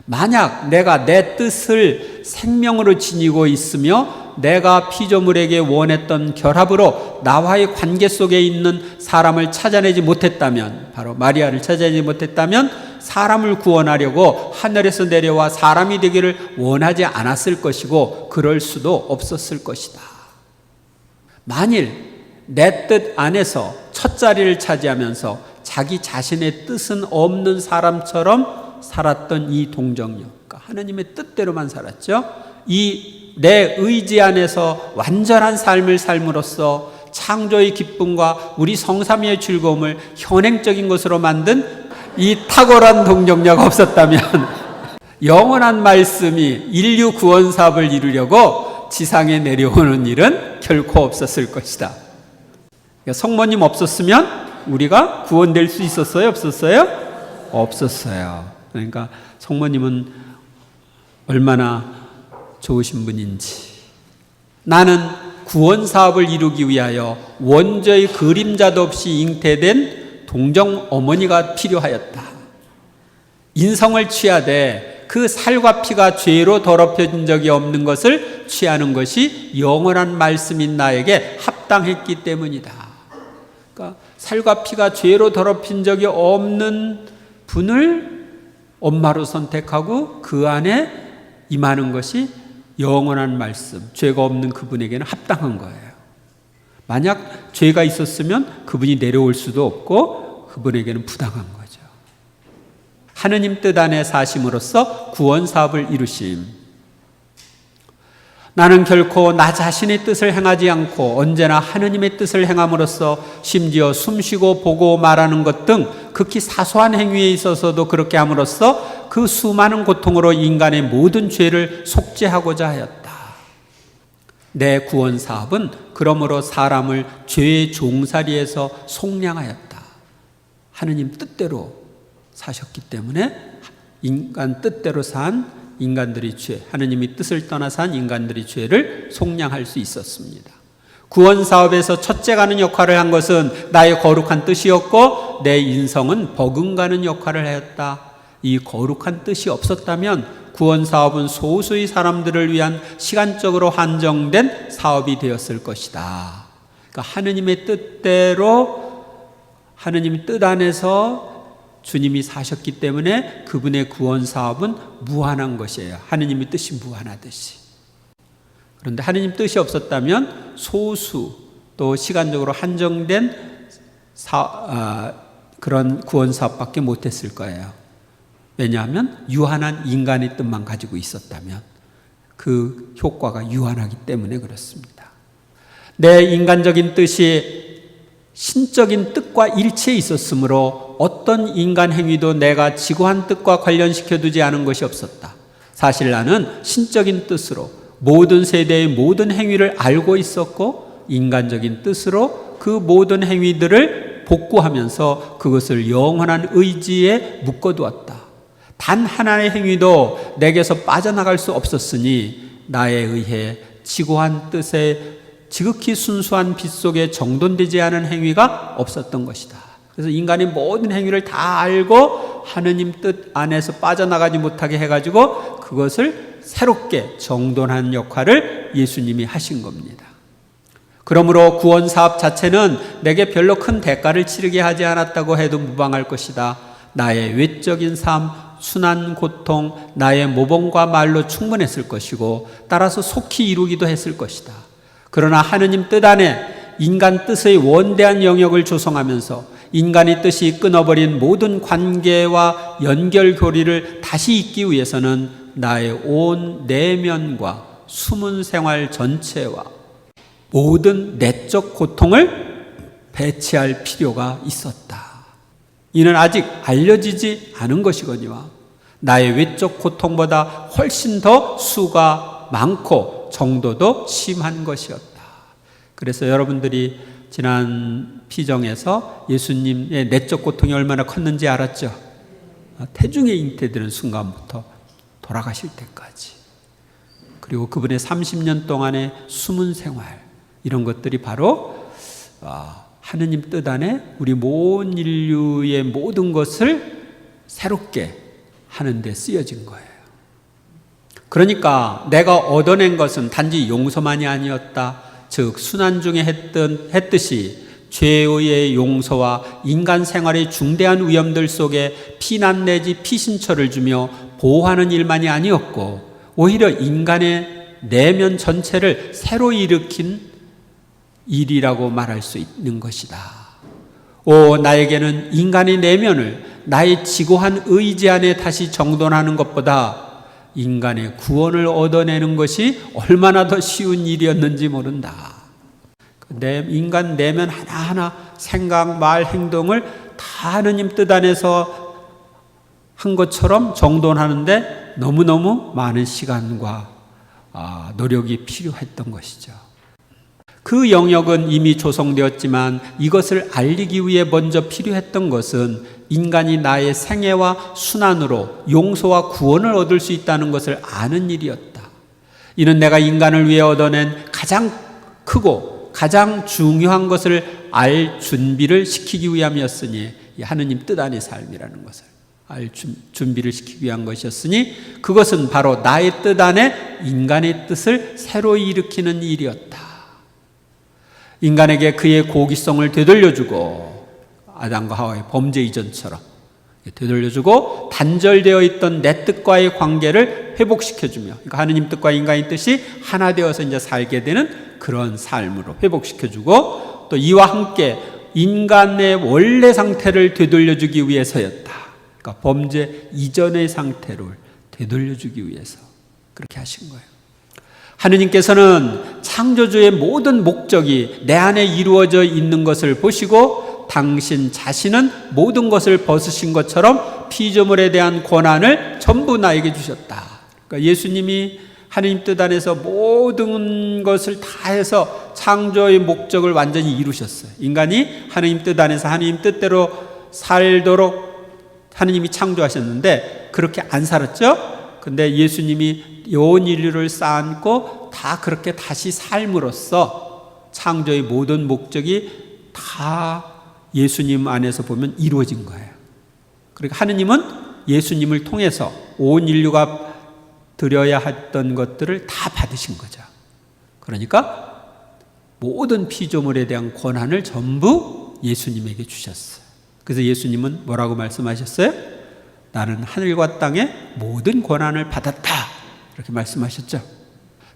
만약 내가 내 뜻을 생명으로 지니고 있으며 내가 피조물에게 원했던 결합으로 나와의 관계 속에 있는 사람을 찾아내지 못했다면, 바로 마리아를 찾아내지 못했다면 사람을 구원하려고 하늘에서 내려와 사람이 되기를 원하지 않았을 것이고 그럴 수도 없었을 것이다. 만일 내 뜻 안에서 첫 자리를 차지하면서 자기 자신의 뜻은 없는 사람처럼 살았던 이 동정녀, 그러니까 하나님의 뜻대로만 살았죠. 이 내 의지 안에서 완전한 삶을 삶으로써 창조의 기쁨과 우리 성삼위의 즐거움을 현행적인 것으로 만든 이 탁월한 동정녀가 없었다면 영원한 말씀이 인류 구원 사업을 이루려고 지상에 내려오는 일은 결코 없었을 것이다. 그러니까 성모님 없었으면 우리가 구원될 수 있었어요? 없었어요? 없었어요. 그러니까 성모님은 얼마나 좋으신 분인지. 나는 구원 사업을 이루기 위하여 원저의 그림자도 없이 잉태된 동정 어머니가 필요하였다. 인성을 취하되 그 살과 피가 죄로 더럽혀진 적이 없는 것을 취하는 것이 영원한 말씀인 나에게 합당했기 때문이다. 그러니까 살과 피가 죄로 더럽힌 적이 없는 분을 엄마로 선택하고 그 안에 임하는 것이 영원한 말씀, 죄가 없는 그분에게는 합당한 거예요. 만약 죄가 있었으면 그분이 내려올 수도 없고 그분에게는 부당한 거죠. 하느님 뜻 안에 사심으로써 구원 사업을 이루심. 나는 결코 나 자신의 뜻을 행하지 않고 언제나 하느님의 뜻을 행함으로써 심지어 숨쉬고 보고 말하는 것 등 극히 사소한 행위에 있어서도 그렇게 함으로써 그 수많은 고통으로 인간의 모든 죄를 속죄하고자 하였다. 내 구원 사업은 그러므로 사람을 죄의 종살이에서 속량하였다. 하느님 뜻대로 사셨기 때문에 인간 뜻대로 산 인간들이 죄, 하느님이 뜻을 떠나 산 인간들이 죄를 속량할 수 있었습니다. 구원 사업에서 첫째가는 역할을 한 것은 나의 거룩한 뜻이었고 내 인성은 버금가는 역할을 하였다. 이 거룩한 뜻이 없었다면 구원 사업은 소수의 사람들을 위한 시간적으로 한정된 사업이 되었을 것이다. 그러니까 하느님의 뜻대로 하느님의 뜻 안에서 주님이 사셨기 때문에 그분의 구원 사업은 무한한 것이에요. 하느님의 뜻이 무한하듯이. 그런데 하느님 뜻이 없었다면 소수 또 시간적으로 한정된 그런 구원 사업밖에 못했을 거예요. 왜냐하면 유한한 인간의 뜻만 가지고 있었다면 그 효과가 유한하기 때문에 그렇습니다. 내 인간적인 뜻이 신적인 뜻과 일치해 있었으므로 어떤 인간 행위도 내가 지고한 뜻과 관련시켜두지 않은 것이 없었다. 사실 나는 신적인 뜻으로 모든 세대의 모든 행위를 알고 있었고 인간적인 뜻으로 그 모든 행위들을 복구하면서 그것을 영원한 의지에 묶어두었다. 단 하나의 행위도 내게서 빠져나갈 수 없었으니 나에 의해 지고한 뜻에 지극히 순수한 빛 속에 정돈되지 않은 행위가 없었던 것이다. 그래서 인간의 모든 행위를 다 알고 하느님 뜻 안에서 빠져나가지 못하게 해가지고 그것을 새롭게 정돈하는 역할을 예수님이 하신 겁니다. 그러므로 구원 사업 자체는 내게 별로 큰 대가를 치르게 하지 않았다고 해도 무방할 것이다. 나의 외적인 삶, 순한 고통, 나의 모범과 말로 충분했을 것이고 따라서 속히 이루기도 했을 것이다. 그러나 하느님 뜻 안에 인간 뜻의 원대한 영역을 조성하면서 인간의 뜻이 끊어버린 모든 관계와 연결고리를 다시 잇기 위해서는 나의 온 내면과 숨은 생활 전체와 모든 내적 고통을 배치할 필요가 있었다. 이는 아직 알려지지 않은 것이거니와 나의 외적 고통보다 훨씬 더 수가 많고 정도도 심한 것이었다. 그래서 여러분들이 지난 피정에서 예수님의 내적 고통이 얼마나 컸는지 알았죠? 태중에 잉태되는 순간부터 돌아가실 때까지. 그리고 그분의 30년 동안의 숨은 생활, 이런 것들이 바로 하느님 뜻 안에 우리 모든 인류의 모든 것을 새롭게 하는 데 쓰여진 거예요. 그러니까 내가 얻어낸 것은 단지 용서만이 아니었다. 즉 순환 중에 했듯이 죄의 용서와 인간 생활의 중대한 위험들 속에 피난 내지 피신처를 주며 보호하는 일만이 아니었고 오히려 인간의 내면 전체를 새로 일으킨 일이라고 말할 수 있는 것이다. 나에게는 인간의 내면을 나의 지고한 의지 안에 다시 정돈하는 것보다 인간의 구원을 얻어내는 것이 얼마나 더 쉬운 일이었는지 모른다. 인간 내면 하나하나 생각, 말, 행동을 다 하느님 뜻 안에서 한 것처럼 정돈하는데 너무너무 많은 시간과 노력이 필요했던 것이죠. 그 영역은 이미 조성되었지만 이것을 알리기 위해 먼저 필요했던 것은 인간이 나의 생애와 순환으로 용서와 구원을 얻을 수 있다는 것을 아는 일이었다. 이는 내가 인간을 위해 얻어낸 가장 크고 가장 중요한 것을 알 준비를 시키기 위함이었으니, 하느님 뜻 안의 삶이라는 것을 알 준비를 시키기 위한 것이었으니 그것은 바로 나의 뜻 안에 인간의 뜻을 새로 일으키는 일이었다. 인간에게 그의 고기성을 되돌려주고, 아담과 하와의 범죄 이전처럼 되돌려주고 단절되어 있던 내 뜻과의 관계를 회복시켜주며, 그러니까 하느님 뜻과 인간의 뜻이 하나 되어서 이제 살게 되는 그런 삶으로 회복시켜주고, 또 이와 함께 인간의 원래 상태를 되돌려주기 위해서였다. 그러니까 범죄 이전의 상태를 되돌려주기 위해서 그렇게 하신 거예요. 하느님께서는 창조주의 모든 목적이 내 안에 이루어져 있는 것을 보시고 당신 자신은 모든 것을 벗으신 것처럼 피조물에 대한 권한을 전부 나에게 주셨다. 그러니까 예수님이 하느님 뜻 안에서 모든 것을 다 해서 창조의 목적을 완전히 이루셨어요. 인간이 하느님 뜻 안에서 하느님 뜻대로 살도록 하느님이 창조하셨는데 그렇게 안 살았죠? 근데 예수님이 온 인류를 쌓고 다 그렇게 다시 삶으로써 창조의 모든 목적이 다 예수님 안에서 보면 이루어진 거예요. 그러니까 하느님은 예수님을 통해서 온 인류가 드려야 했던 것들을 다 받으신 거죠. 그러니까 모든 피조물에 대한 권한을 전부 예수님에게 주셨어요. 그래서 예수님은 뭐라고 말씀하셨어요? 나는 하늘과 땅의 모든 권한을 받았다. 이렇게 말씀하셨죠.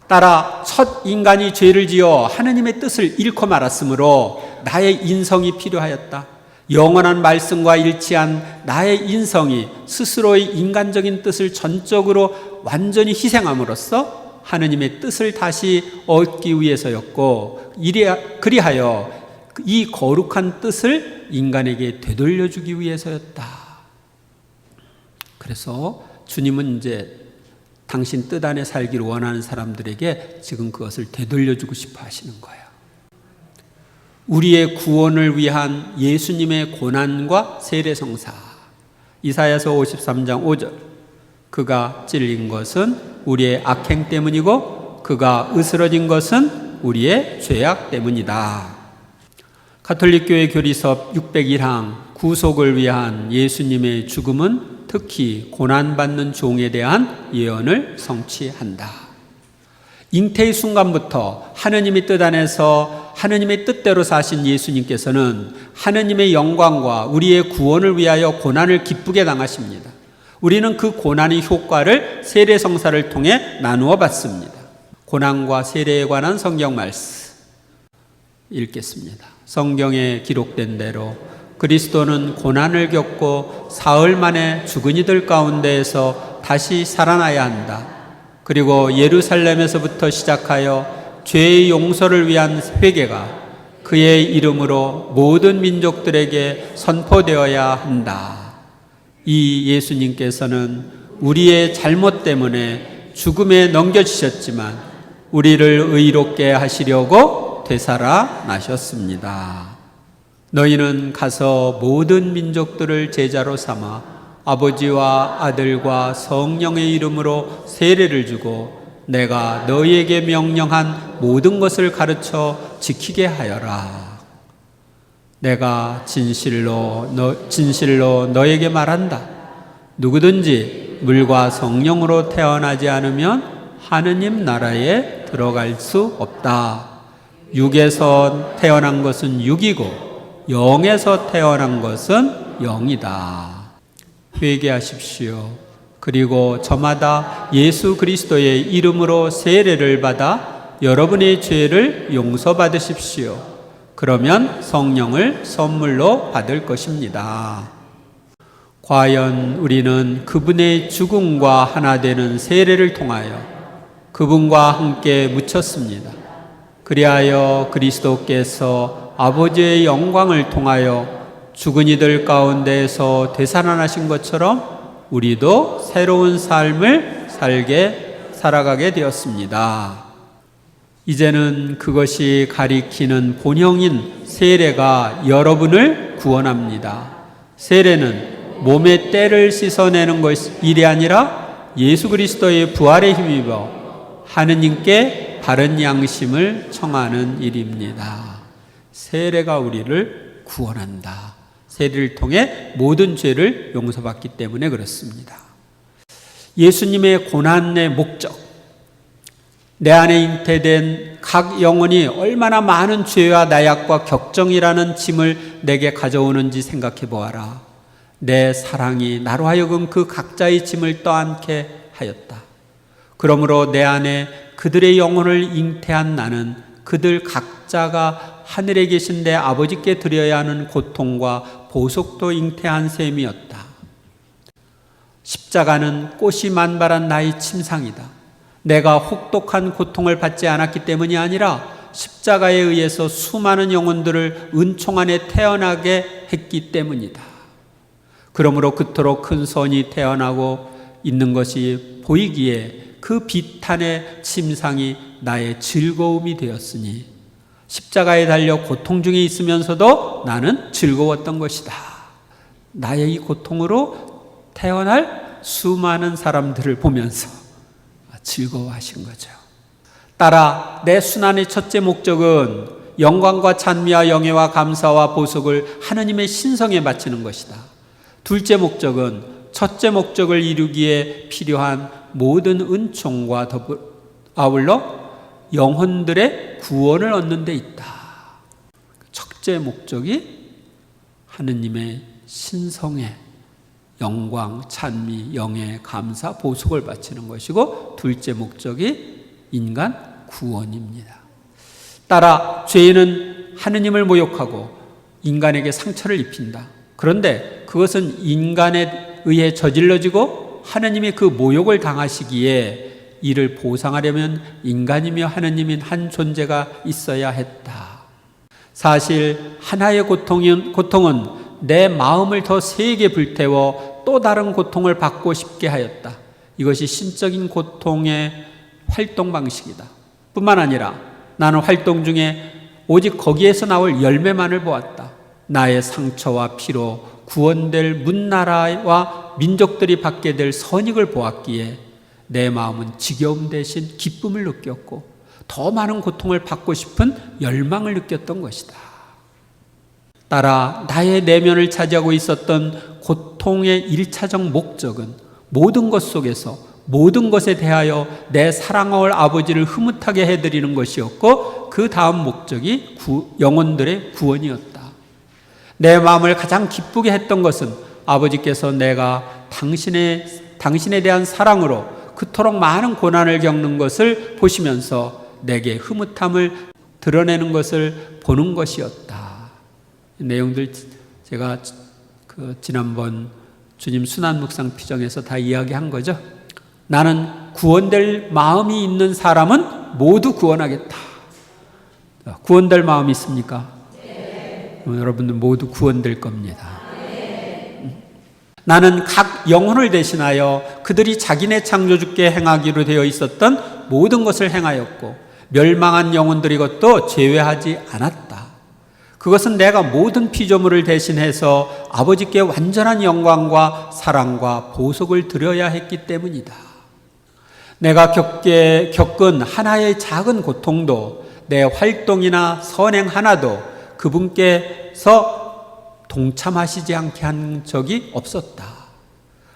따라 첫 인간이 죄를 지어 하느님의 뜻을 잃고 말았으므로 나의 인성이 필요하였다. 영원한 말씀과 일치한 나의 인성이 스스로의 인간적인 뜻을 전적으로 완전히 희생함으로써 하느님의 뜻을 다시 얻기 위해서였고, 그리하여 이 거룩한 뜻을 인간에게 되돌려주기 위해서였다. 그래서 주님은 이제 당신 뜻 안에 살기를 원하는 사람들에게 지금 그것을 되돌려주고 싶어 하시는 거예요. 우리의 구원을 위한 예수님의 고난과 세례성사. 이사야서 53장 5절. 그가 찔린 것은 우리의 악행 때문이고 그가 으스러진 것은 우리의 죄악 때문이다. 가톨릭교회 교리서 601항 구속을 위한 예수님의 죽음은 특히 고난받는 종에 대한 예언을 성취한다. 잉태의 순간부터 하느님의 뜻 안에서 하느님의 뜻대로 사신 예수님께서는 하느님의 영광과 우리의 구원을 위하여 고난을 기쁘게 당하십니다. 우리는 그 고난의 효과를 세례성사를 통해 나누어 받습니다. 고난과 세례에 관한 성경 말씀 읽겠습니다. 성경에 기록된 대로 그리스도는 고난을 겪고 사흘 만에 죽은 이들 가운데에서 다시 살아나야 한다. 그리고 예루살렘에서부터 시작하여 죄의 용서를 위한 회개가 그의 이름으로 모든 민족들에게 선포되어야 한다. 이 예수님께서는 우리의 잘못 때문에 죽음에 넘겨지셨지만 우리를 의롭게 하시려고 되살아나셨습니다. 너희는 가서 모든 민족들을 제자로 삼아 아버지와 아들과 성령의 이름으로 세례를 주고 내가 너희에게 명령한 모든 것을 가르쳐 지키게 하여라. 내가 진실로 너에게 말한다. 누구든지 물과 성령으로 태어나지 않으면 하느님 나라에 들어갈 수 없다. 육에서 태어난 것은 육이고 영에서 태어난 것은 영이다. 회개하십시오. 그리고 저마다 예수 그리스도의 이름으로 세례를 받아 여러분의 죄를 용서받으십시오. 그러면 성령을 선물로 받을 것입니다. 과연 우리는 그분의 죽음과 하나 되는 세례를 통하여 그분과 함께 묻혔습니다. 그리하여 그리스도께서 아버지의 영광을 통하여 죽은 이들 가운데에서 되살아나신 것처럼 우리도 새로운 삶을 살아가게 되었습니다. 이제는 그것이 가리키는 본형인 세례가 여러분을 구원합니다. 세례는 몸의 때를 씻어내는 일이 아니라 예수 그리스도의 부활에 힘입어 하느님께 바른 양심을 청하는 일입니다. 세례가 우리를 구원한다. 세례를 통해 모든 죄를 용서받기 때문에 그렇습니다. 예수님의 고난의 목적, 내 안에 잉태된 각 영혼이 얼마나 많은 죄와 나약과 격정이라는 짐을 내게 가져오는지 생각해 보아라. 내 사랑이 나로 하여금 그 각자의 짐을 떠안게 하였다. 그러므로 내 안에 그들의 영혼을 잉태한 나는 그들 각자가 하늘에 계신 내 아버지께 드려야 하는 고통과 보속도 잉태한 셈이었다. 십자가는 꽃이 만발한 나의 침상이다. 내가 혹독한 고통을 받지 않았기 때문이 아니라 십자가에 의해서 수많은 영혼들을 은총 안에 태어나게 했기 때문이다. 그러므로 그토록 큰 선이 태어나고 있는 것이 보이기에 그 비탄의 침상이 나의 즐거움이 되었으니 십자가에 달려 고통 중에 있으면서도 나는 즐거웠던 것이다. 나의 이 고통으로 태어날 수많은 사람들을 보면서 즐거워하신 거죠. 따라 내 순환의 첫째 목적은 영광과 찬미와 영예와 감사와 보속을 하느님의 신성에 바치는 것이다. 둘째 목적은 첫째 목적을 이루기에 필요한 모든 은총과 아울러 영혼들의 구원을 얻는 데 있다. 첫째 목적이 하느님의 신성에 영광, 찬미, 영예, 감사, 보속을 바치는 것이고 둘째 목적이 인간 구원입니다. 따라 죄는 하느님을 모욕하고 인간에게 상처를 입힌다. 그런데 그것은 인간에 의해 저질러지고 하느님이 그 모욕을 당하시기에 이를 보상하려면 인간이며 하느님인 한 존재가 있어야 했다. 사실 하나의 고통은 내 마음을 더 세게 불태워 또 다른 고통을 받고 싶게 하였다. 이것이 신적인 고통의 활동 방식이다. 뿐만 아니라 나는 활동 중에 오직 거기에서 나올 열매만을 보았다. 나의 상처와 피로 구원될 문나라와 민족들이 받게 될 선익을 보았기에 내 마음은 지겨움 대신 기쁨을 느꼈고 더 많은 고통을 받고 싶은 열망을 느꼈던 것이다. 따라 나의 내면을 차지하고 있었던 고통의 1차적 목적은 모든 것 속에서 모든 것에 대하여 내 사랑할 아버지를 흐뭇하게 해드리는 것이었고 그 다음 목적이 영혼들의 구원이었다. 내 마음을 가장 기쁘게 했던 것은 아버지께서 내가 당신에 대한 사랑으로 그토록 많은 고난을 겪는 것을 보시면서 내게 흐뭇함을 드러내는 것을 보는 것이었다. 내용들 제가 지난번 주님 순환 묵상 피정에서 다 이야기한 거죠. 나는 구원될 마음이 있는 사람은 모두 구원하겠다. 구원될 마음이 있습니까? 네. 여러분들 모두 구원될 겁니다. 나는 각 영혼을 대신하여 그들이 자기네 창조주께 행하기로 되어 있었던 모든 것을 행하였고 멸망한 영혼들이 것도 제외하지 않았다. 그것은 내가 모든 피조물을 대신해서 아버지께 완전한 영광과 사랑과 보속을 드려야 했기 때문이다. 내가 겪은 하나의 작은 고통도 내 활동이나 선행 하나도 그분께서 동참하시지 않게 한 적이 없었다.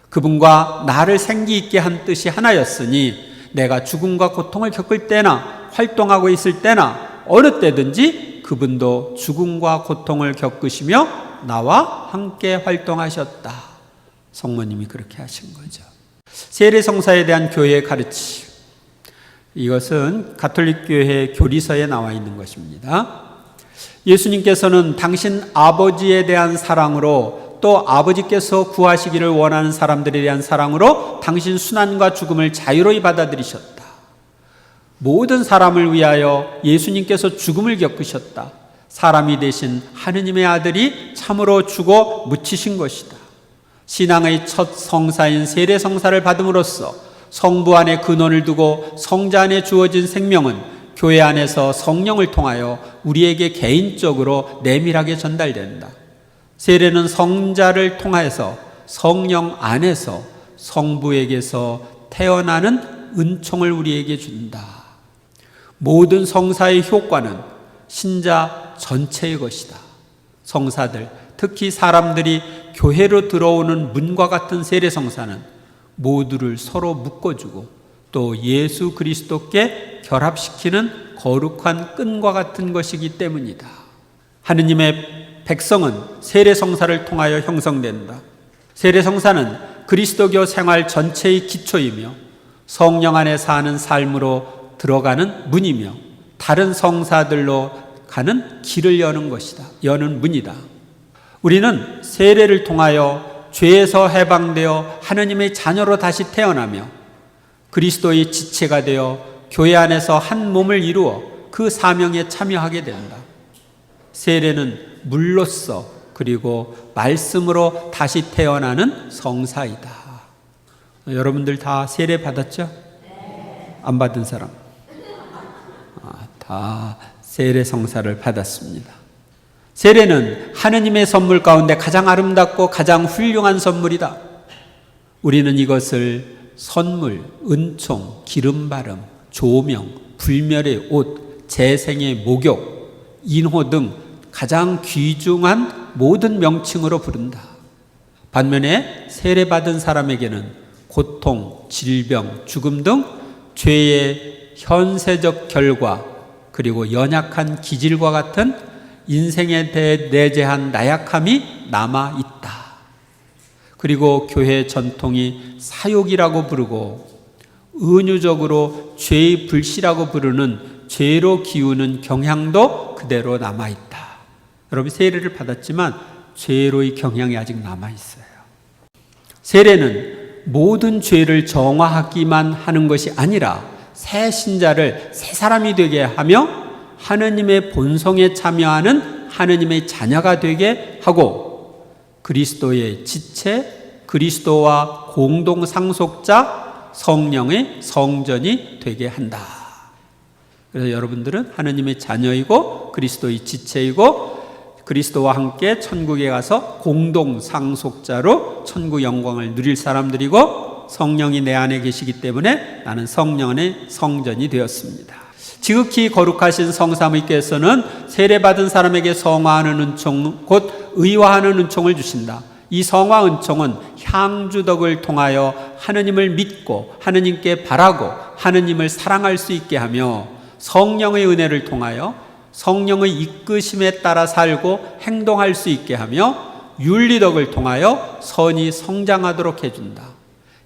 그분과 나를 생기 있게 한 뜻이 하나였으니 내가 죽음과 고통을 겪을 때나 활동하고 있을 때나 어느 때든지 그분도 죽음과 고통을 겪으시며 나와 함께 활동하셨다. 성모님이 그렇게 하신 거죠. 세례성사에 대한 교회의 가르침, 이것은 가톨릭교회 교리서에 나와 있는 것입니다. 예수님께서는 당신 아버지에 대한 사랑으로 또 아버지께서 구하시기를 원하는 사람들에 대한 사랑으로 당신 순환과 죽음을 자유로이 받아들이셨다. 모든 사람을 위하여 예수님께서 죽음을 겪으셨다. 사람이 되신 하느님의 아들이 참으로 죽어 묻히신 것이다. 신앙의 첫 성사인 세례성사를 받음으로써 성부 안에 근원을 두고 성자 안에 주어진 생명은 교회 안에서 성령을 통하여 우리에게 개인적으로 내밀하게 전달된다. 세례는 성자를 통해서 성령 안에서 성부에게서 태어나는 은총을 우리에게 준다. 모든 성사의 효과는 신자 전체의 것이다. 성사들, 특히 사람들이 교회로 들어오는 문과 같은 세례 성사는 모두를 서로 묶어주고 또 예수 그리스도께 결합시키는 거룩한 끈과 같은 것이기 때문이다. 하느님의 백성은 세례 성사를 통하여 형성된다. 세례 성사는 그리스도교 생활 전체의 기초이며 성령 안에 사는 삶으로 들어가는 문이며 다른 성사들로 가는 길을 여는 것이다. 여는 문이다. 우리는 세례를 통하여 죄에서 해방되어 하느님의 자녀로 다시 태어나며 그리스도의 지체가 되어 교회 안에서 한 몸을 이루어 그 사명에 참여하게 된다. 세례는 물로써 그리고 말씀으로 다시 태어나는 성사이다. 여러분들 다 세례 받았죠? 안 받은 사람? 다 세례 성사를 받았습니다. 세례는 하느님의 선물 가운데 가장 아름답고 가장 훌륭한 선물이다. 우리는 이것을 선물, 은총, 기름바름, 조명, 불멸의 옷, 재생의 목욕, 인호 등 가장 귀중한 모든 명칭으로 부른다. 반면에 세례받은 사람에게는 고통, 질병, 죽음 등 죄의 현세적 결과 그리고 연약한 기질과 같은 인생에 대해 내재한 나약함이 남아있다. 그리고 교회 전통이 사욕이라고 부르고 은유적으로 죄의 불씨라고 부르는 죄로 기우는 경향도 그대로 남아있다. 여러분 세례를 받았지만 죄로의 경향이 아직 남아있어요. 세례는 모든 죄를 정화하기만 하는 것이 아니라 새 신자를 새 사람이 되게 하며 하느님의 본성에 참여하는 하느님의 자녀가 되게 하고 그리스도의 지체, 그리스도와 공동 상속자 성령의 성전이 되게 한다. 그래서 여러분들은 하느님의 자녀이고 그리스도의 지체이고 그리스도와 함께 천국에 가서 공동 상속자로 천국 영광을 누릴 사람들이고 성령이 내 안에 계시기 때문에 나는 성령의 성전이 되었습니다. 지극히 거룩하신 성사무께서는 세례받은 사람에게 성화하는 은총, 곧 의화하는 은총을 주신다. 이 성화 은총은 향주덕을 통하여 하느님을 믿고 하느님께 바라고 하느님을 사랑할 수 있게 하며 성령의 은혜를 통하여 성령의 이끄심에 따라 살고 행동할 수 있게 하며 윤리덕을 통하여 선이 성장하도록 해준다.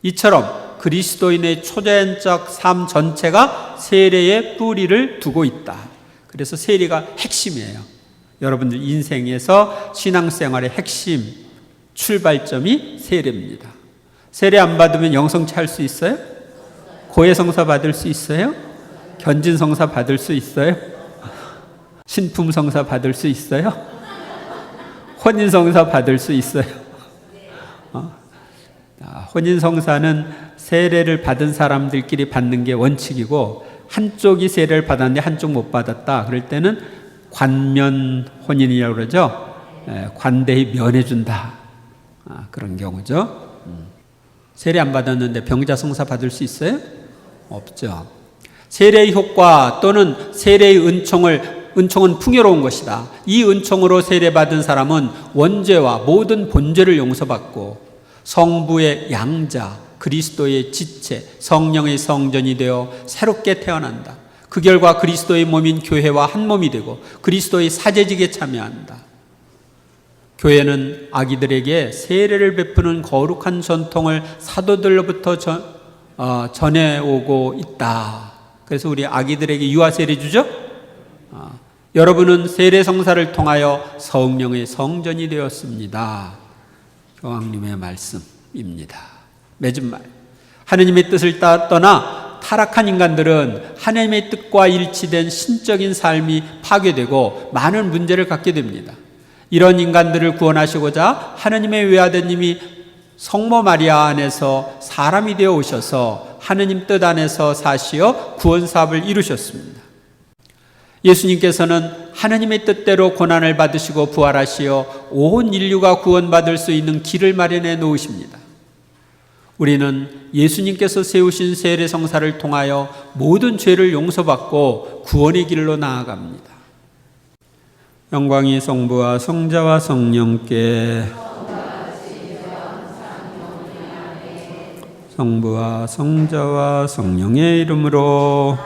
이처럼 그리스도인의 초자연적 삶 전체가 세례의 뿌리를 두고 있다. 그래서 세례가 핵심이에요. 여러분들 인생에서 신앙생활의 핵심 출발점이 세례입니다. 세례 안 받으면 영성치 할 수 있어요? 고해성사 받을 수 있어요? 견진성사 받을 수 있어요? 신품성사 받을 수 있어요? 혼인성사 받을 수 있어요? 혼인성사는 세례를 받은 사람들끼리 받는 게 원칙이고 한쪽이 세례를 받았는데 한쪽 못 받았다. 그럴 때는 관면 혼인이라고 그러죠. 관대히 면해준다. 그런 경우죠. 세례 안 받았는데 병자성사 받을 수 있어요? 없죠. 세례의 효과 또는 세례의 은총은 풍요로운 것이다. 이 은총으로 세례받은 사람은 원죄와 모든 본죄를 용서받고 성부의 양자, 그리스도의 지체, 성령의 성전이 되어 새롭게 태어난다. 그 결과 그리스도의 몸인 교회와 한 몸이 되고 그리스도의 사제직에 참여한다. 교회는 아기들에게 세례를 베푸는 거룩한 전통을 사도들로부터 전해오고 있다. 그래서 우리 아기들에게 유아세례 주죠? 여러분은 세례 성사를 통하여 성령의 성전이 되었습니다. 교황님의 말씀입니다. 맺은 말. 하느님의 뜻을 떠나 타락한 인간들은 하느님의 뜻과 일치된 신적인 삶이 파괴되고 많은 문제를 갖게 됩니다. 이런 인간들을 구원하시고자 하느님의 외아드님이 성모 마리아 안에서 사람이 되어 오셔서 하느님 뜻 안에서 사시어 구원 사업을 이루셨습니다. 예수님께서는 하나님의 뜻대로 고난을 받으시고 부활하시어 온 인류가 구원받을 수 있는 길을 마련해 놓으십니다. 우리는 예수님께서 세우신 세례성사를 통하여 모든 죄를 용서받고 구원의 길로 나아갑니다. 영광이 성부와 성자와 성령께, 성부와 성자와 성령의 이름으로